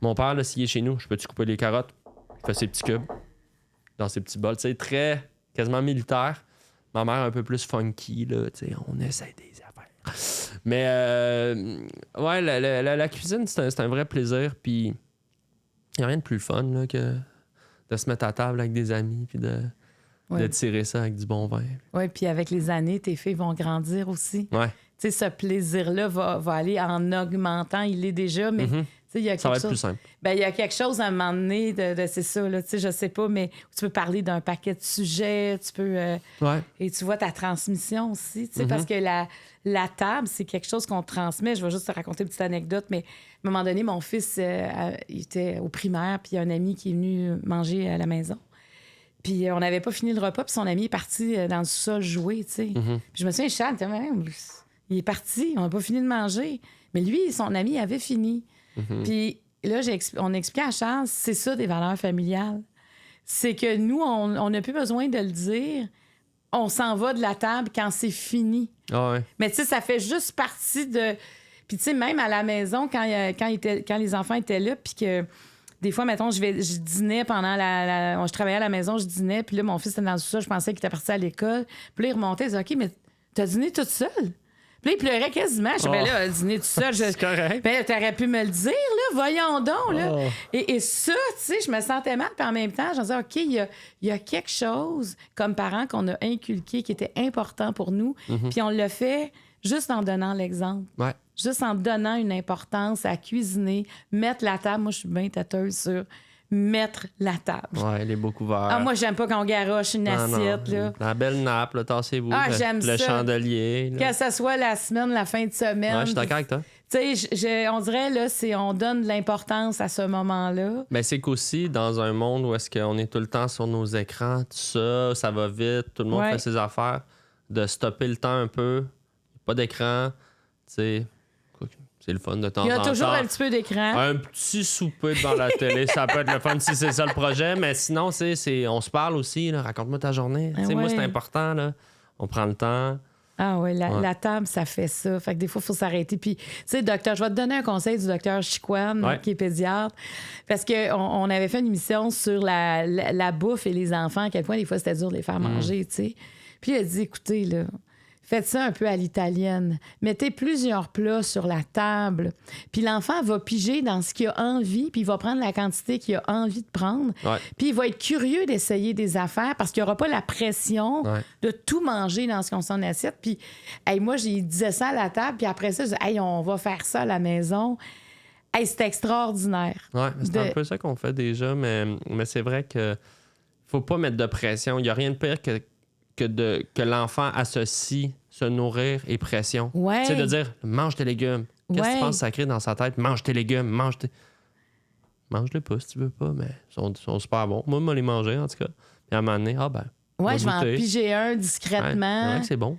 Mon père, là, s'il est chez nous, je peux-tu couper les carottes? Il fait ses petits cubes dans ses petits bols, tu sais, très... quasiment militaire. Ma mère, un peu plus funky, là, tu sais, on essaie des affaires. Mais, ouais, la cuisine, c'est un vrai plaisir, puis il n'y a rien de plus fun, là, que de se mettre à table avec des amis, puis de tirer ça avec du bon vin. Oui, puis avec les années, tes filles vont grandir aussi. Ouais. Tu sais, ce plaisir-là va aller en augmentant. Il est déjà, mais il y a quelque Ça va chose... être plus simple. Ben, il y a quelque chose à un moment donné de c'est ça, là, tu sais, je sais pas, mais tu peux parler d'un paquet de sujets, tu peux... Ouais. Et tu vois ta transmission aussi, tu sais, parce que la table, c'est quelque chose qu'on transmet. Je vais juste te raconter une petite anecdote, mais à un moment donné, mon fils, il était au primaire, puis il y a un ami qui est venu manger à la maison. Puis on n'avait pas fini le repas, puis son ami est parti dans le sous-sol jouer, tu sais. Puis je me souviens, Charles, il est parti, on n'a pas fini de manger. Mais lui, son ami avait fini. Puis là, on explique à Charles, c'est ça des valeurs familiales. C'est que nous, on n'a plus besoin de le dire. On s'en va de la table quand c'est fini. Ah ouais. Mais tu sais, ça fait juste partie de... Puis tu sais, même à la maison, quand les enfants étaient là, puis que des fois, mettons, je dînais pendant je travaillais à la maison, je dînais, puis là, mon fils était dans le sous-sol, je pensais qu'il était parti à l'école. Puis là, il remontait, il disait « OK, mais t'as dîné toute seule? » Puis là, il pleurait quasiment. Je disais, là, dîner tout seul. C'est correct. Ben, t'aurais pu me le dire, là. Voyons donc, là. Oh. Et ça, tu sais, je me sentais mal. Puis en même temps, je me disais, OK, il y a quelque chose, comme parents, qu'on a inculqué qui était important pour nous. Puis on l'a fait juste en donnant l'exemple. Ouais. Juste en donnant une importance à cuisiner, mettre la table. Moi, je suis bien têteuse sur mettre la table. Ouais, les beaux couverts. Ah, moi, j'aime pas qu'on garoche une assiette, là. La belle nappe, là, tassez-vous. Ah, j'aime le ça. chandelier. Là. Que ce soit la semaine, la fin de semaine. Ouais, je suis d'accord avec toi. Tu sais, on dirait, là, on donne de l'importance à ce moment-là. Ben, c'est qu'aussi, dans un monde où est-ce qu'on est tout le temps sur nos écrans, tout ça, ça va vite, tout le monde fait ses affaires, de stopper le temps un peu, pas d'écran, tu sais, c'est le fun de temps en temps. Il y a toujours un petit peu d'écran. Un petit souper devant la télé, ça peut être le fun si c'est ça le projet, mais sinon, on se parle aussi, là, raconte-moi ta journée. Moi, c'est important, là. On prend le temps. Ah oui, la table, ça fait ça. Fait que des fois, il faut s'arrêter. Puis, tu sais, docteur, je vais te donner un conseil du docteur Chiquan, qui est pédiatre, parce qu'on avait fait une émission sur la bouffe et les enfants, à quel point, des fois, c'était dur de les faire manger, tu sais. Puis, il a dit, écoutez, là, faites ça un peu à l'italienne. Mettez plusieurs plats sur la table. Puis l'enfant va piger dans ce qu'il a envie, puis il va prendre la quantité qu'il a envie de prendre. Ouais. Puis il va être curieux d'essayer des affaires parce qu'il n'y aura pas la pression de tout manger dans son assiette. Puis, moi, j'ai disais ça à la table, puis après ça, je disais, on va faire ça à la maison. C'est extraordinaire. Oui, c'est un peu ça qu'on fait déjà, mais c'est vrai que faut pas mettre de pression. Il n'y a rien de pire que l'enfant associe se nourrir et pression. Ouais. Tu sais, de dire, mange tes légumes. Qu'est-ce que tu penses sacré dans sa tête? Mange tes légumes, mange-les pas si tu veux pas, mais ils sont super bons. Moi, je vais les manger, en tout cas. Puis à un moment donné, je vais en piger un discrètement. C'est vrai que c'est bon.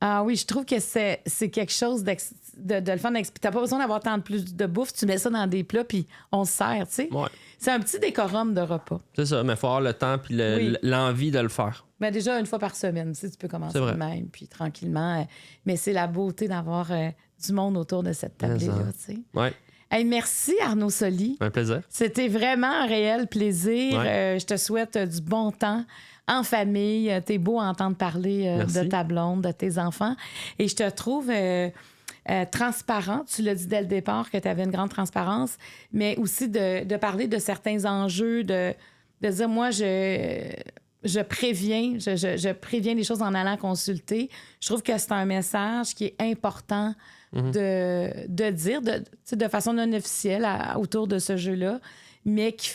Ah oui, je trouve que c'est quelque chose de le fun d'expliquer. T'as pas besoin d'avoir tant de plus de bouffe. Tu mets ça dans des plats, puis on se sert, tu sais. Ouais. C'est un petit décorum de repas. C'est ça, mais il faut avoir le temps puis l'envie de le faire. Mais déjà, une fois par semaine, tu peux commencer de même, puis tranquillement. Mais c'est la beauté d'avoir du monde autour de cette tablée-là, tu sais. Ouais. Hey, merci, Arnaud Soli. Un plaisir. C'était vraiment un réel plaisir. Je te souhaite du bon temps en famille. T'es beau à entendre parler de ta blonde, de tes enfants. Et je te trouve transparent. Tu l'as dit dès le départ que tu avais une grande transparence, mais aussi de parler de certains enjeux, de dire, moi, je préviens les choses en allant consulter. Je trouve que c'est un message qui est important de dire de façon non officielle autour de ce jeu-là, mais qui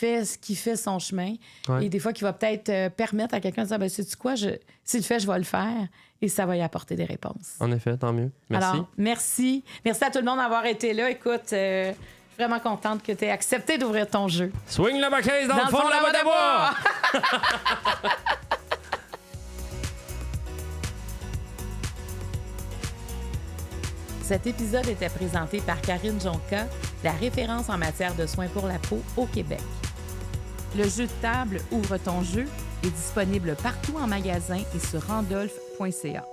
fait son chemin. Et des fois, qui va peut-être permettre à quelqu'un de dire, sais-tu quoi, s'il le fait, je vais le faire. Et ça va y apporter des réponses. En effet, tant mieux. Merci. Alors, merci. Merci à tout le monde d'avoir été là. Écoute, je suis vraiment contente que tu aies accepté d'ouvrir ton jeu. Swing le baquet dans le fond de la boîte à bois! Cet épisode était présenté par Karine Jonca, la référence en matière de soins pour la peau au Québec. Le jeu de table Ouvre ton jeu est disponible partout en magasin et sur randolph.ca.